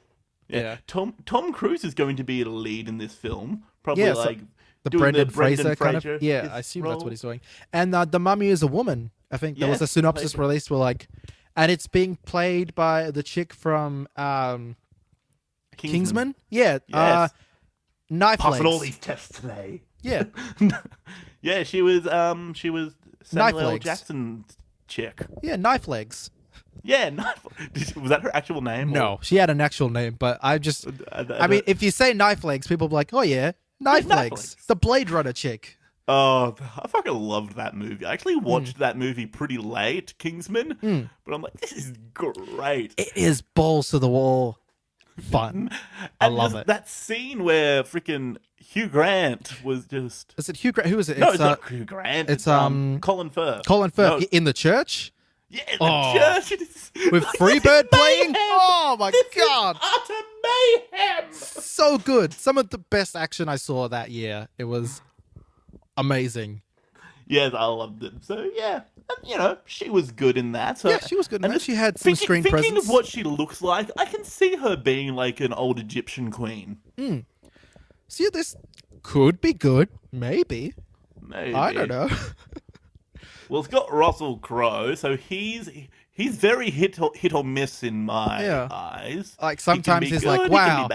Yeah. Tom Cruise is going to be a lead in this film. Probably the doing Brendan the Fraser kind of. Yeah, I assume that's what he's doing. And the Mummy is a woman. I think there was a synopsis released where like, and it's being played by the chick from Kingsman. Yeah. Yes. Knife Passing Legs. all these tests today. Yeah. Yeah, she was Samuel L. Legs. Jackson's chick. Yeah, Knife Legs. Yeah, was that her actual name? No, she had an actual name, but I mean, if you say Knife Legs, people will be like, oh yeah, Knife Legs. The Blade Runner chick. Oh, I fucking loved that movie. I actually watched that movie pretty late, Kingsman, but I'm like, this is great. It is balls to the wall fun. I love it. That scene where freaking Hugh Grant was just... Is it Hugh Grant? Who is it? No, it's not Hugh Grant. It's Colin Firth. Colin Firth in the church? Yeah, in the church. With Freebird playing? Oh my god. Utter mayhem. So good. Some of the best action I saw that year. It was amazing. Yes, I loved it. So yeah, and, she was good in that. So, yeah, she was good in that. She had some screen presence. Thinking of what she looks like, I can see her being like an old Egyptian queen. See, this could be good. Maybe. I don't know. Well, it's got Russell Crowe, so he's very hit or miss in my eyes. Like sometimes he's like, wow,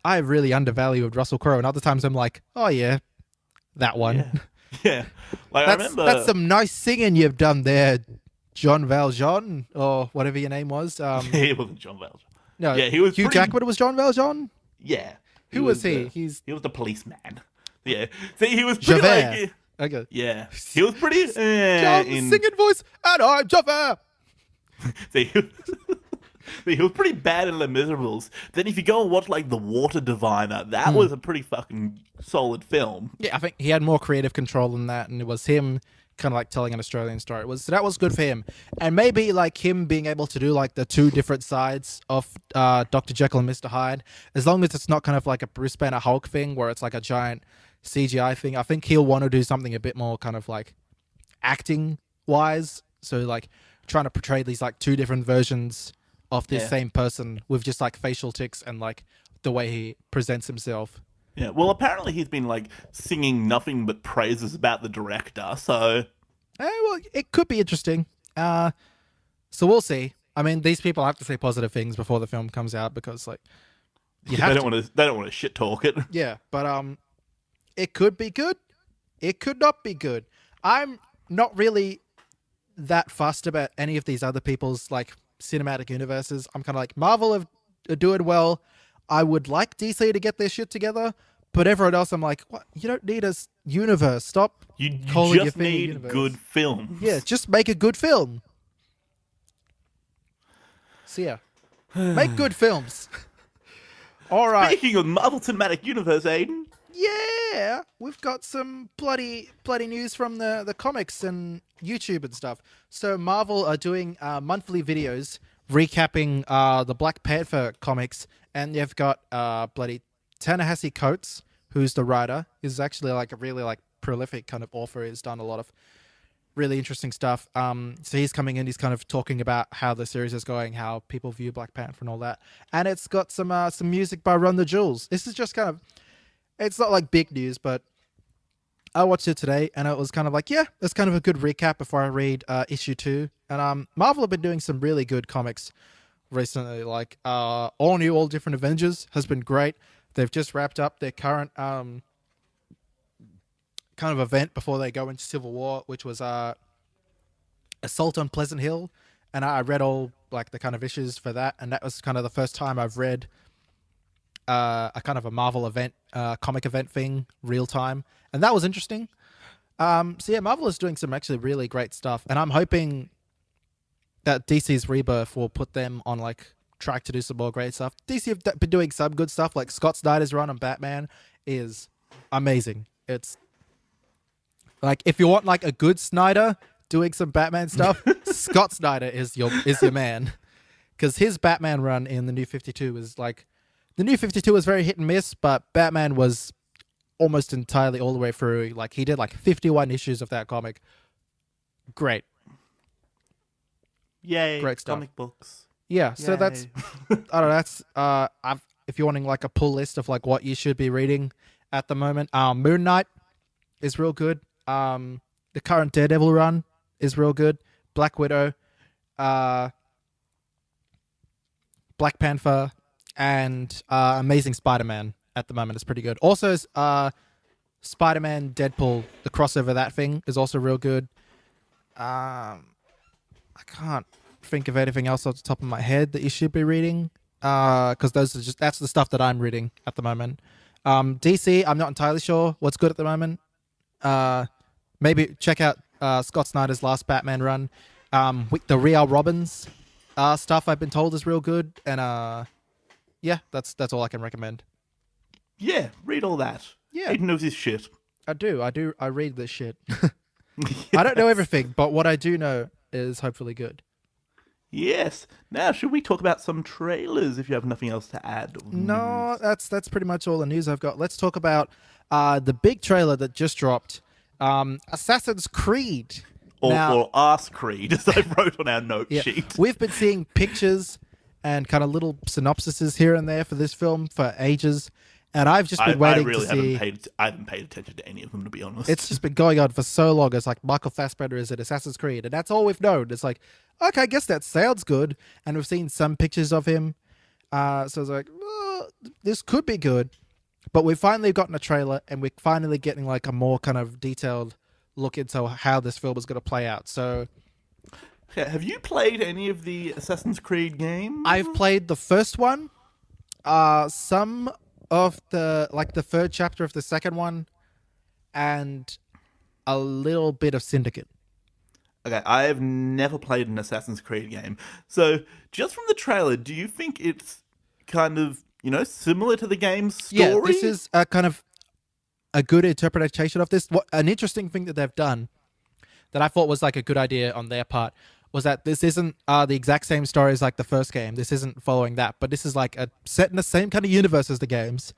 I really undervalued Russell Crowe, and other times I'm like, oh yeah, that one. Yeah. Like I remember that's some nice singing you've done there, John Valjean, or whatever your name was. He wasn't John Valjean. No, yeah, he was Hugh Jackman was John Valjean. Yeah. Who was he? He was the policeman. Yeah. See, he was pretty Javert. Okay. Yeah. He was pretty singing voice, and I'm Javert. See, he was pretty bad in Les Miserables. Then if you go and watch like The Water Diviner, that was a pretty fucking solid film. Yeah, I think he had more creative control than that, and it was him kind of like telling an Australian story. That was good for him. And maybe like him being able to do like the 2 different sides of Dr. Jekyll and Mr. Hyde, as long as it's not kind of like a Bruce Banner Hulk thing where it's like a giant CGI thing. I think he'll want to do something a bit more kind of like acting wise. So like trying to portray these like 2 different versions of this same person with just like facial tics and like the way he presents himself. Yeah, well, apparently he's been like singing nothing but praises about the director, so... well, it could be interesting. So we'll see. I mean, these people have to say positive things before the film comes out because like... They don't want to shit talk it. Yeah, but it could be good. It could not be good. I'm not really that fussed about any of these other people's like cinematic universes. I'm kind of like, Marvel are doing well. I would like DC to get their shit together, but everyone else, I'm like, what? You don't need a universe. Stop. You calling your just thing a need universe. good films. Yeah, just make a good film. So yeah, make good films. All right. Speaking of Marvel Cinematic Universe, Aiden. Yeah, we've got some bloody news from the comics and YouTube and stuff. So Marvel are doing monthly videos recapping the Black Panther comics, and they've got bloody Ta-Nehisi Coates, who's the writer, is actually like a really like prolific kind of author. He's done a lot of really interesting stuff. So he's coming in, he's kind of talking about how the series is going, how people view Black Panther and all that. And it's got some music by Run the Jewels. This is just kind of, it's not like big news, but I watched it today and it was kind of like, yeah, it's kind of a good recap before I read issue 2. And Marvel have been doing some really good comics recently, like All New, All Different Avengers has been great. They've just wrapped up their current kind of event before they go into Civil War, which was Assault on Pleasant Hill, and I read all like the kind of issues for that, and that was kind of the first time I've read a kind of a Marvel event, comic event thing, real time, and that was interesting. So yeah, Marvel is doing some actually really great stuff, and I'm hoping that DC's Rebirth will put them on like track to do some more great stuff. DC have been doing some good stuff, like Scott Snyder's run on Batman is amazing. It's like if you want like a good Snyder doing some Batman stuff, Scott Snyder is your man, because his Batman run in the New 52 is like, the New 52 was very hit and miss, but Batman was almost entirely all the way through. Like he did like 51 issues of that comic. Great. Yay, great stuff. comic books. Yeah, so Yay. that's I don't know, that's if you're wanting like a pull list of like what you should be reading at the moment, Moon Knight is real good. The current Daredevil run is real good. Black Widow, Black Panther, and Amazing Spider-Man at the moment is pretty good. Also, Spider-Man, Deadpool, the crossover, that thing is also real good. I can't think of anything else off the top of my head that you should be reading, because that's the stuff that I'm reading at the moment. DC, I'm not entirely sure what's good at the moment. Maybe check out Scott Snyder's last Batman run. With the Real Robbins stuff I've been told is real good, and yeah, that's all I can recommend. Yeah, read all that. Yeah. Aiden knows his shit. I do. I read this shit. I don't know everything, but what I do know is hopefully good. Yes. Now, should we talk about some trailers if you have nothing else to add? No, that's pretty much all the news I've got. Let's talk about the big trailer that just dropped, Assassin's Creed. Or Ask Creed, as I wrote on our note sheet. We've been seeing pictures and kind of little synopsises here and there for this film for ages, and I've just been waiting to see. I haven't paid attention to any of them, to be honest. It's just been going on for so long. It's like Michael Fassbender is at Assassin's Creed, and that's all we've known. It's like, okay, I guess that sounds good, and we've seen some pictures of him. So it's like, this could be good, but we've finally gotten a trailer, and we're finally getting like a more kind of detailed look into how this film is going to play out. So, okay, have you played any of the Assassin's Creed games? I've played the first one, some of the third chapter of the second one, and a little bit of Syndicate. Okay, I have never played an Assassin's Creed game. So, just from the trailer, do you think it's kind of, similar to the game's story? Yeah, this is a kind of a good interpretation of this. An interesting thing that they've done that I thought was like a good idea on their part was that this isn't the exact same story as like the first game. This isn't following that, but this is like a set in the same kind of universe as the games,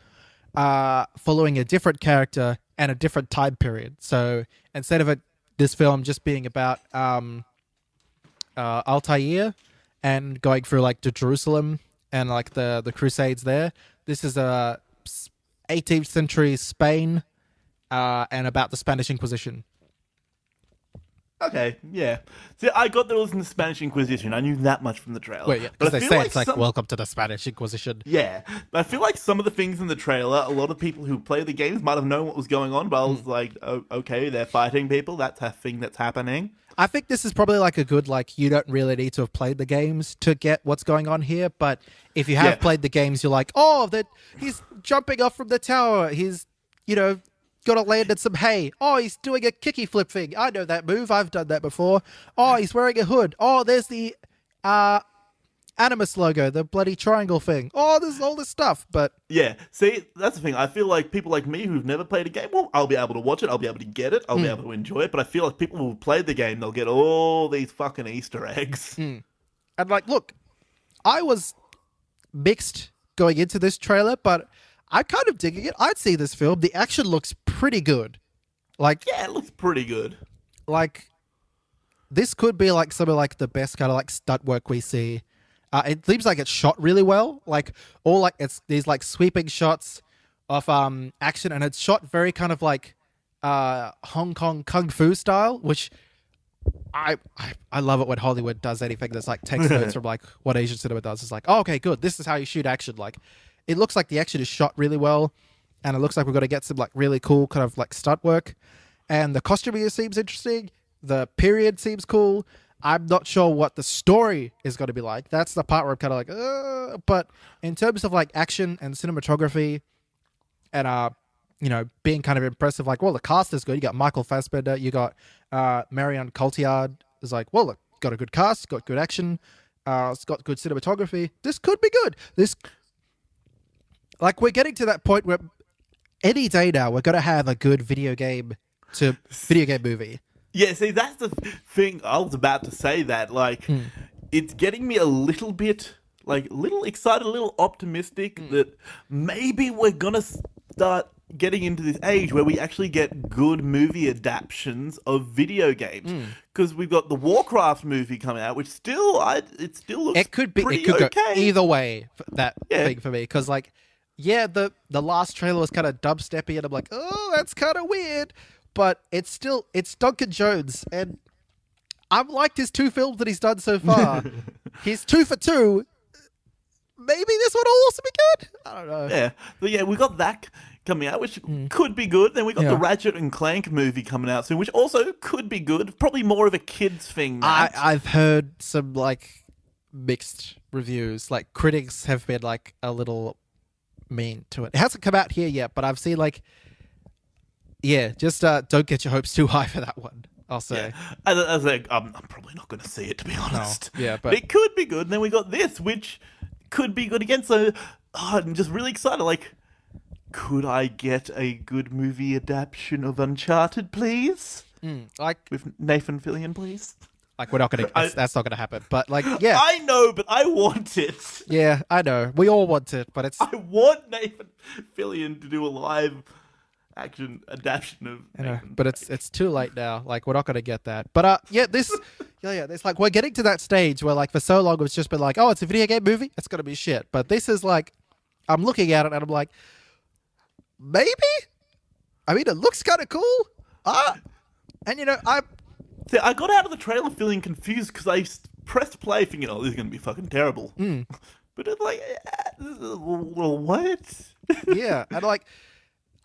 following a different character and a different time period. So instead of this film just being about Altair and going through like to Jerusalem and like the Crusades there, this is a 18th century Spain and about the Spanish Inquisition. Okay, yeah. See, I got that it was in the Spanish Inquisition. I knew that much from the trailer. Wait, yeah, but because I they feel say it's like some... welcome to the Spanish Inquisition. Yeah, but I feel like some of the things in the trailer, a lot of people who play the games might have known what was going on, but I was like, oh, okay, they're fighting people. That's a thing that's happening. I think this is probably like a good, like, you don't really need to have played the games to get what's going on here, but if you have played the games, you're like, oh, that he's jumping off from the tower. He's, got to land in some hay. Oh, he's doing a kicky flip thing. I know that move. I've done that before. Oh, he's wearing a hood. Oh, there's the Animus logo, the bloody triangle thing. Oh, there's all this stuff. But yeah, see, that's the thing. I feel like people like me who've never played a game, well, I'll be able to watch it. I'll be able to get it. I'll be able to enjoy it. But I feel like people who've played the game, they'll get all these fucking Easter eggs. And like, look, I was mixed going into this trailer, but I'm kind of digging it. I'd see this film. The action looks pretty good. Like, Yeah, it looks pretty good. like this could be like some of like the best kind of like stunt work we see. It seems like it's shot really well. Like all like it's these like sweeping shots of action, and it's shot very kind of like Hong Kong kung fu style, which I love it when Hollywood does anything that's like takes notes from like what Asian cinema does. It's like, oh, okay, good. This is how you shoot action. Like, it looks like the action is shot really well, and it looks like we're going to get some like really cool kind of like stunt work, and the costuming seems interesting. The period seems cool. I'm not sure what the story is going to be like. That's the part where I'm kind of like, but in terms of like action and cinematography, and being kind of impressive, like, well, the cast is good. You got Michael Fassbender, you got Marion Cotillard. Is like, well, look, got a good cast, got good action, it's got good cinematography. This could be good. Like, we're getting to that point where any day now we're going to have a good video game movie. Yeah, see, that's the thing. I was about to say that. Like, it's getting me a little bit, like, a little excited, a little optimistic that maybe we're going to start getting into this age where we actually get good movie adaptions of video games. Because we've got the Warcraft movie coming out, which it still looks It could be. pretty It could okay. go either way. Thing for me, because like, yeah, the last trailer was kind of dubsteppy, and I'm like, oh, that's kind of weird. But it's Duncan Jones, and I've liked his 2 films that he's done so far. He's 2 for 2. Maybe this one will also be good. I don't know. Yeah, but yeah, we got that coming out, which could be good. Then we got the Ratchet and Clank movie coming out soon, which also could be good. Probably more of a kids thing. I've heard some like mixed reviews. Like, critics have been like a little mean to it. It hasn't come out here yet, but I've seen like, just don't get your hopes too high for that one, I'll say. Yeah. I'm probably not going to see it, to be honest. No. Yeah, but it could be good. And then we got this, which could be good again. So I'm just really excited. Like, could I get a good movie adaptation of Uncharted, please? Like, With Nathan Fillion, please? we're not going to... That's not going to happen. But, like, yeah. I know, but I want it. Yeah, I know. We all want it, but it's... I want Nathan Fillion to do a live action adaptation of Nathan. But it's too late now. Like, we're not going to get that. But, this... it's like, we're getting to that stage where, like, for so long it's just been like, oh, it's a video game movie? It's going to be shit. But this is like... I'm looking at it and I'm like, maybe? I mean, it looks kind of cool. And, See, I got out of the trailer feeling confused because I pressed play thinking, oh, this is going to be fucking terrible. But it's like, well, what? Yeah, and like,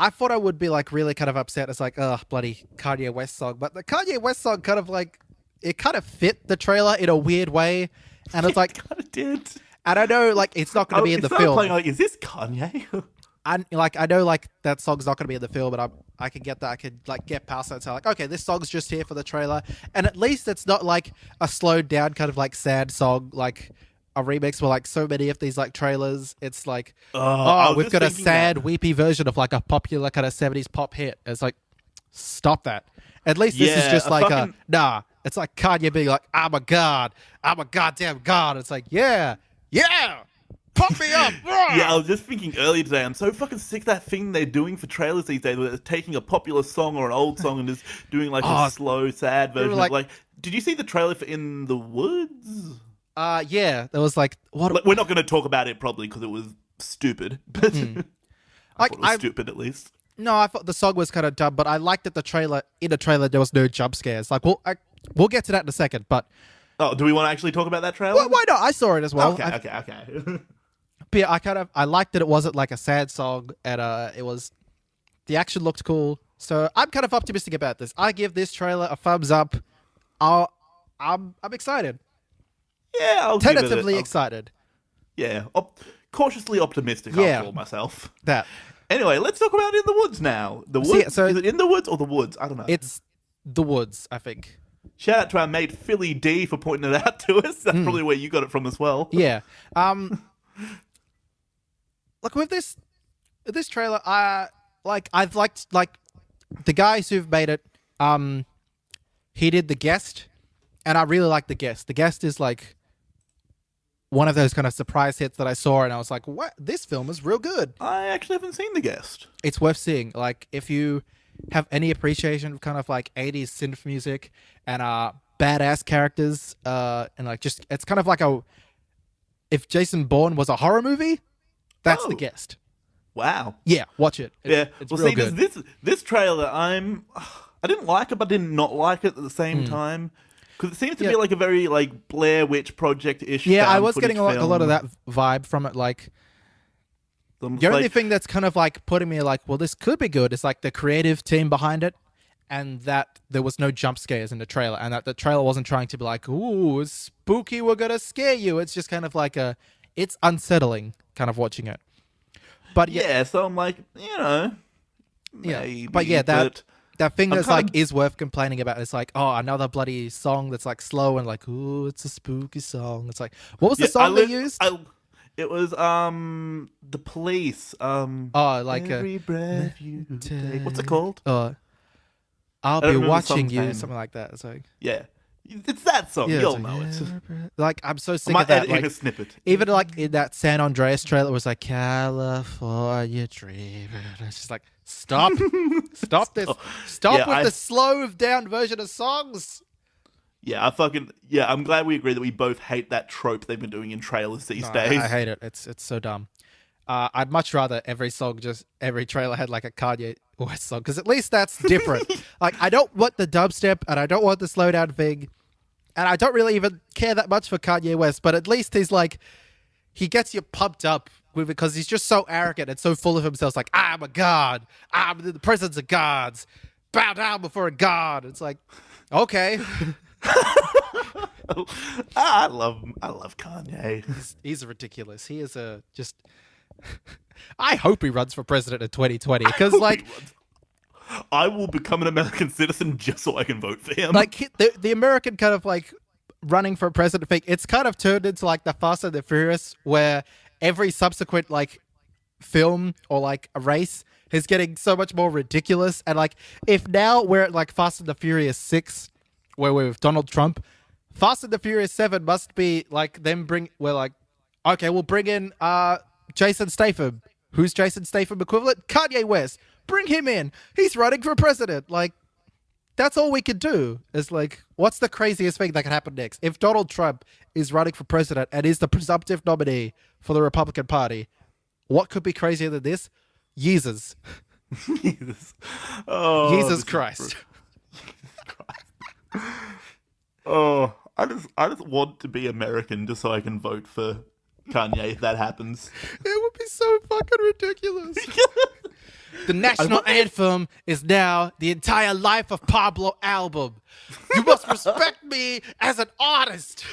I thought I would be like really kind of upset. It's like, oh, bloody Kanye West song. But the Kanye West song kind of like, it kind of fit the trailer in a weird way. And it's like, kind of did. And I know like it's not going to be in the film. Playing, like, is this Kanye? I know like that song's not going to be in the film, but I can get that. I could like get past that and say like, okay, this song's just here for the trailer, and at least it's not like a slowed down kind of like sad song like a remix for like so many of these like trailers. It's like, we've got a sad weepy version of like a popular kind of 70s pop hit. It's like, stop that. At least this is just like nah. It's like Kanye being like, I'm a god, I'm a goddamn god. It's like, yeah, pump me up. Yeah, I was just thinking earlier today, I'm so fucking sick of that thing they're doing for trailers these days where they're taking a popular song or an old song and just doing like a slow, sad version. Like, did you see the trailer for In the Woods? Yeah, there was like, what? Like, we're not going to talk about it probably because it was stupid, but I thought it was stupid at least. No, I thought the song was kind of dumb, but I liked that in the trailer there was no jump scares. Like, well, We'll get to that in a second, but Oh, do we want to actually talk about that trailer? why not? I saw it as well. Okay. But yeah, I liked that it wasn't like a sad song, and the action looked cool. So I'm kind of optimistic about this. I give this trailer a thumbs up. I'm excited. Yeah, I'll give it Tentatively excited. Yeah, cautiously optimistic. Yeah. I'll call myself. That Anyway, let's talk about In the Woods now. The Woods? So is it In the Woods or The Woods? I don't know. it's the woods, I think. Shout out to our mate Philly D for pointing it out to us. That's probably where you got it from as well. Yeah. Look, with this trailer, I've liked the guys who've made it. He did The Guest, and I really like The Guest. The Guest is like one of those kind of surprise hits that I saw, and I was like, "What? This film is real good." I actually haven't seen The Guest. It's worth seeing. Like, if you have any appreciation of kind of like 80s synth music and badass characters, and like just it's kind of like if Jason Bourne was a horror movie, that's The Guest. Wow. Yeah, watch it. It's real good. This trailer, I didn't like it, but did not like it at the same time. Because it seems to be like a very like Blair Witch Project-ish. Yeah, I was getting a lot of that vibe from it. Like, the only thing that's kind of like putting me like, well, this could be good is like the creative team behind it, and that there was no jump scares in the trailer, and that the trailer wasn't trying to be like, ooh, it's spooky, we're gonna scare you. It's just kind of like it's unsettling kind of watching it. But yeah, so I'm like, maybe, yeah, but yeah, that thing that's like is worth complaining about. It's like, oh, another bloody song that's like slow and like, ooh, it's a spooky song. It's like, what was the song they used? It was The Police. Like Every breath you take. What's it called? I'll be watching you, something like that. It's like, yeah, it's that song. Yeah, You'll know it. Like, I'm so sick of that. Like, like, a snippet. Even like in that San Andreas trailer, it was like California Dreaming. It's just like, stop this, stop with the slowed down version of songs. Yeah, I'm glad we agree that we both hate that trope they've been doing in trailers these days. I hate it. It's so dumb. I'd much rather every trailer had like a Kanye West song, because at least that's different. Like, I don't want the dubstep and I don't want the slowdown thing, and I don't really even care that much for Kanye West, but at least he's like, he gets you pumped up with it because he's just so arrogant and so full of himself. It's like, I'm a god. I'm the presence of gods. Bow down before a god. It's like, okay. I love Kanye. He's ridiculous. He is just. I hope he runs for president in 2020, because like, I will become an American citizen just so I can vote for him. Like, the American kind of like running for president thing, it's kind of turned into like the Fast and the Furious, where every subsequent like film or like a race is getting so much more ridiculous. And like, if now we're at like Fast and the Furious 6, where we're with Donald Trump, Fast and the Furious 7 must be like we're like, okay, we'll bring in Jason Statham. Who's Jason Statham equivalent? Kanye West. Bring him in. He's running for president. Like, that's all we could do. Is like, what's the craziest thing that could happen next? If Donald Trump is running for president and is the presumptive nominee for the Republican Party, what could be crazier than this? Yeezus. Jesus. Oh, Jesus Christ. Oh, I just want to be American just so I can vote for Kanye if that happens. It would be so fucking ridiculous. The national anthem is now the entire Life of Pablo album. You must respect me as an artist.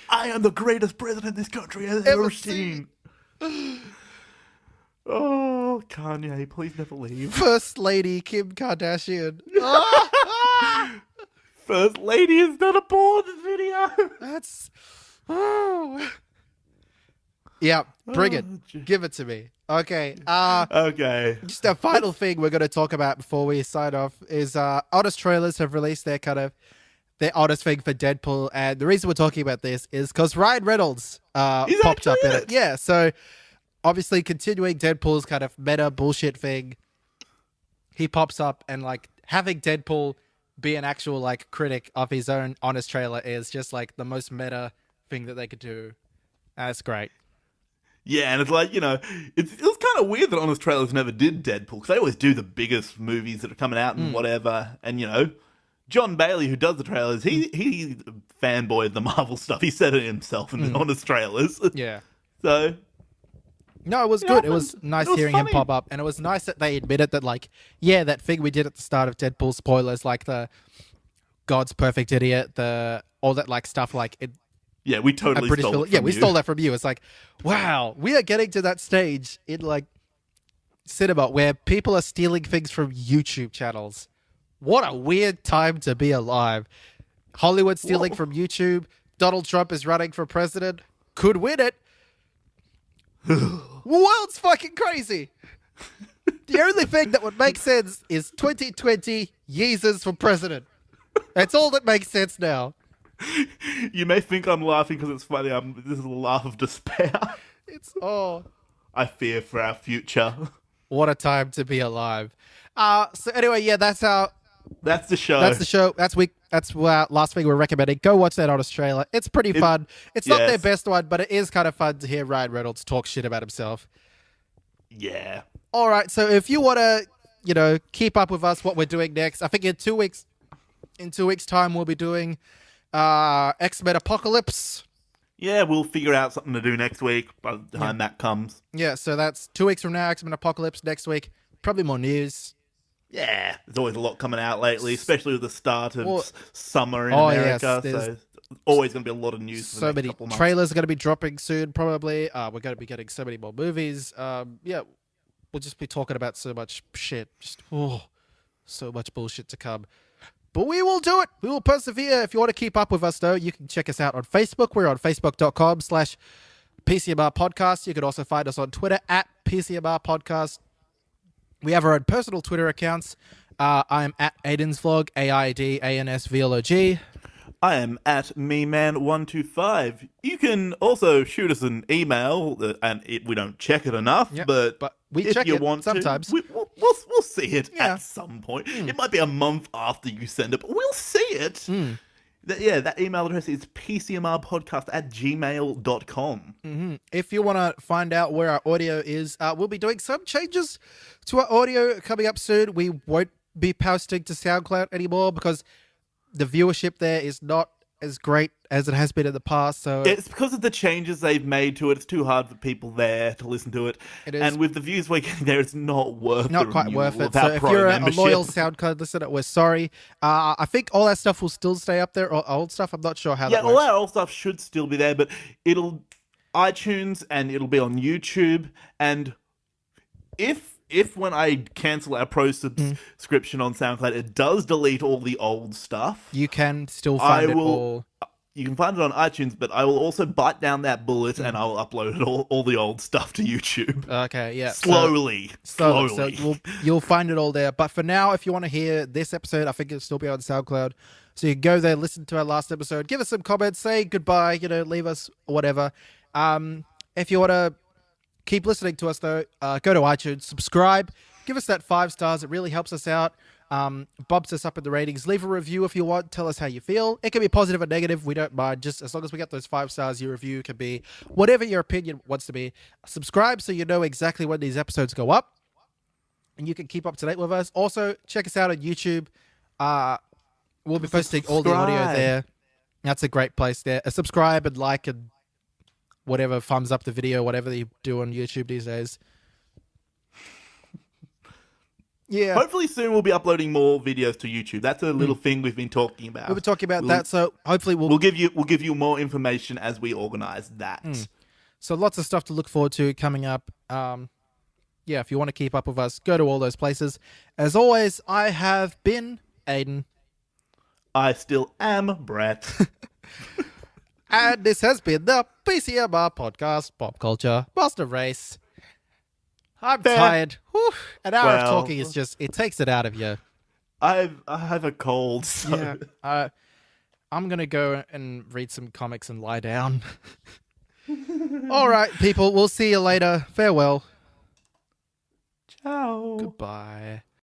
I am the greatest president this country has ever seen. Oh, Kanye, please never leave. First Lady Kim Kardashian. First Lady has done a porn video. That's... Oh. Yeah, bring it. Give it to me. Okay. Okay. Just a final thing we're going to talk about before we sign off is Honest Trailers have released their honest thing for Deadpool, and the reason we're talking about this is because Ryan Reynolds popped up in it. Yeah, so obviously continuing Deadpool's kind of meta bullshit thing, he pops up, and like having Deadpool be an actual like critic of his own Honest trailer is just like the most meta thing that they could do. That's great. Yeah, and it's like, it was kind kind of weird that Honest Trailers never did Deadpool, because they always do the biggest movies that are coming out and whatever. And, you know, John Bailey, who does the trailers, he's a fanboy of the Marvel stuff. He said it himself in the Honest Trailers. Yeah. So... No, it was good. It was nice hearing him pop up. And it was nice that they admitted that, like, yeah, that thing we did at the start of Deadpool, spoilers, like the God's perfect idiot, all that, like, stuff, like... it. Yeah, we totally stole it from we you. stole that from you. It's like, wow, we are getting to that stage in, like, cinema where people are stealing things from YouTube channels. What a weird time to be alive. Hollywood stealing from YouTube. Donald Trump is running for president. Could win it. World's fucking crazy. The only thing that would make sense is 2020 Yeezus for president. That's all that makes sense now. You may think I'm laughing because it's funny. This is a laugh of despair. I fear for our future. What a time to be alive. So anyway, yeah, that's the show. That's last week we're recommending. Go watch that Honest Trailer. It's pretty fun. It's not their best one, but it is kind of fun to hear Ryan Reynolds talk shit about himself. Yeah. All right. So if you want to, you know, keep up with us, what we're doing next, I think in 2 weeks time, we'll be doing X-Men Apocalypse. Yeah, we'll figure out something to do next week by the time that comes. Yeah. So that's 2 weeks from now, X-Men Apocalypse. Next week, probably more news. Yeah, there's always a lot coming out lately, especially with the start of summer in America. Yes, so always going to be a lot of news. So many trailers are going to be dropping soon, probably. We're going to be getting so many more movies. Yeah, we'll just be talking about so much shit. So much bullshit to come. But we will do it. We will persevere. If you want to keep up with us, though, you can check us out on Facebook. We're on facebook.com/PCMR Podcast. You can also find us on Twitter @PCMR Podcast. We have our own personal Twitter accounts. I am at Aiden's Vlog, AIDANSVLOG. I am at MeMan125. You can also shoot us an email, and we don't check it enough, but we if check you it want sometimes. to, we'll see it at some point. It might be a month after you send it, but we'll see it. That email address is pcmrpodcast@gmail.com. If you want to find out where our audio is, we'll be doing some changes to our audio coming up soon. We won't be posting to SoundCloud anymore because the viewership there is not as great as it has been in the past. So it's because of the changes they've made to it. It's too hard for people there to listen to it. It is. And with the views we're getting there, it's not quite worth it. So if you're a loyal SoundCloud listener, we're sorry. I think all that stuff will still stay up there, or old stuff. I'm not sure how that works. All our old stuff should still be there, but it'll iTunes and it'll be on YouTube. And if when I cancel our pro subscription on SoundCloud, it does delete all the old stuff, you can still find it all. You can find it on iTunes, but I will also bite down that bullet and I will upload all the old stuff to YouTube. Okay, yeah. Slowly. So you'll find it all there. But for now, if you want to hear this episode, I think it'll still be on SoundCloud. So you can go there, listen to our last episode, give us some comments, say goodbye, leave us whatever. If you want to keep listening to us, though, go to iTunes, subscribe, give us that 5 stars. It really helps us out. Bumps us up in the ratings. Leave a review if you want. Tell us how you feel. It can be positive or negative. We don't mind. Just as long as we get those 5 stars, your review can be whatever your opinion wants to be. Subscribe so you know exactly when these episodes go up. And you can keep up to date with us. Also, check us out on YouTube. We'll be posting all the audio there. That's a great place there. Subscribe and like and whatever, thumbs up the video, whatever you do on YouTube these days. Yeah. Hopefully soon we'll be uploading more videos to YouTube. That's a little thing we've been talking about. We've been talking about that, so hopefully we'll give you more information as we organize that. So lots of stuff to look forward to coming up. Yeah, if you want to keep up with us, go to all those places. As always, I have been Aiden. I still am Brett. And this has been the PCMR Podcast Pop Culture Master Race. I'm tired. Whew. An hour of talking is just, it takes it out of you. I have a cold, so... Yeah. I'm going to go and read some comics and lie down. All right, people. We'll see you later. Farewell. Ciao. Goodbye.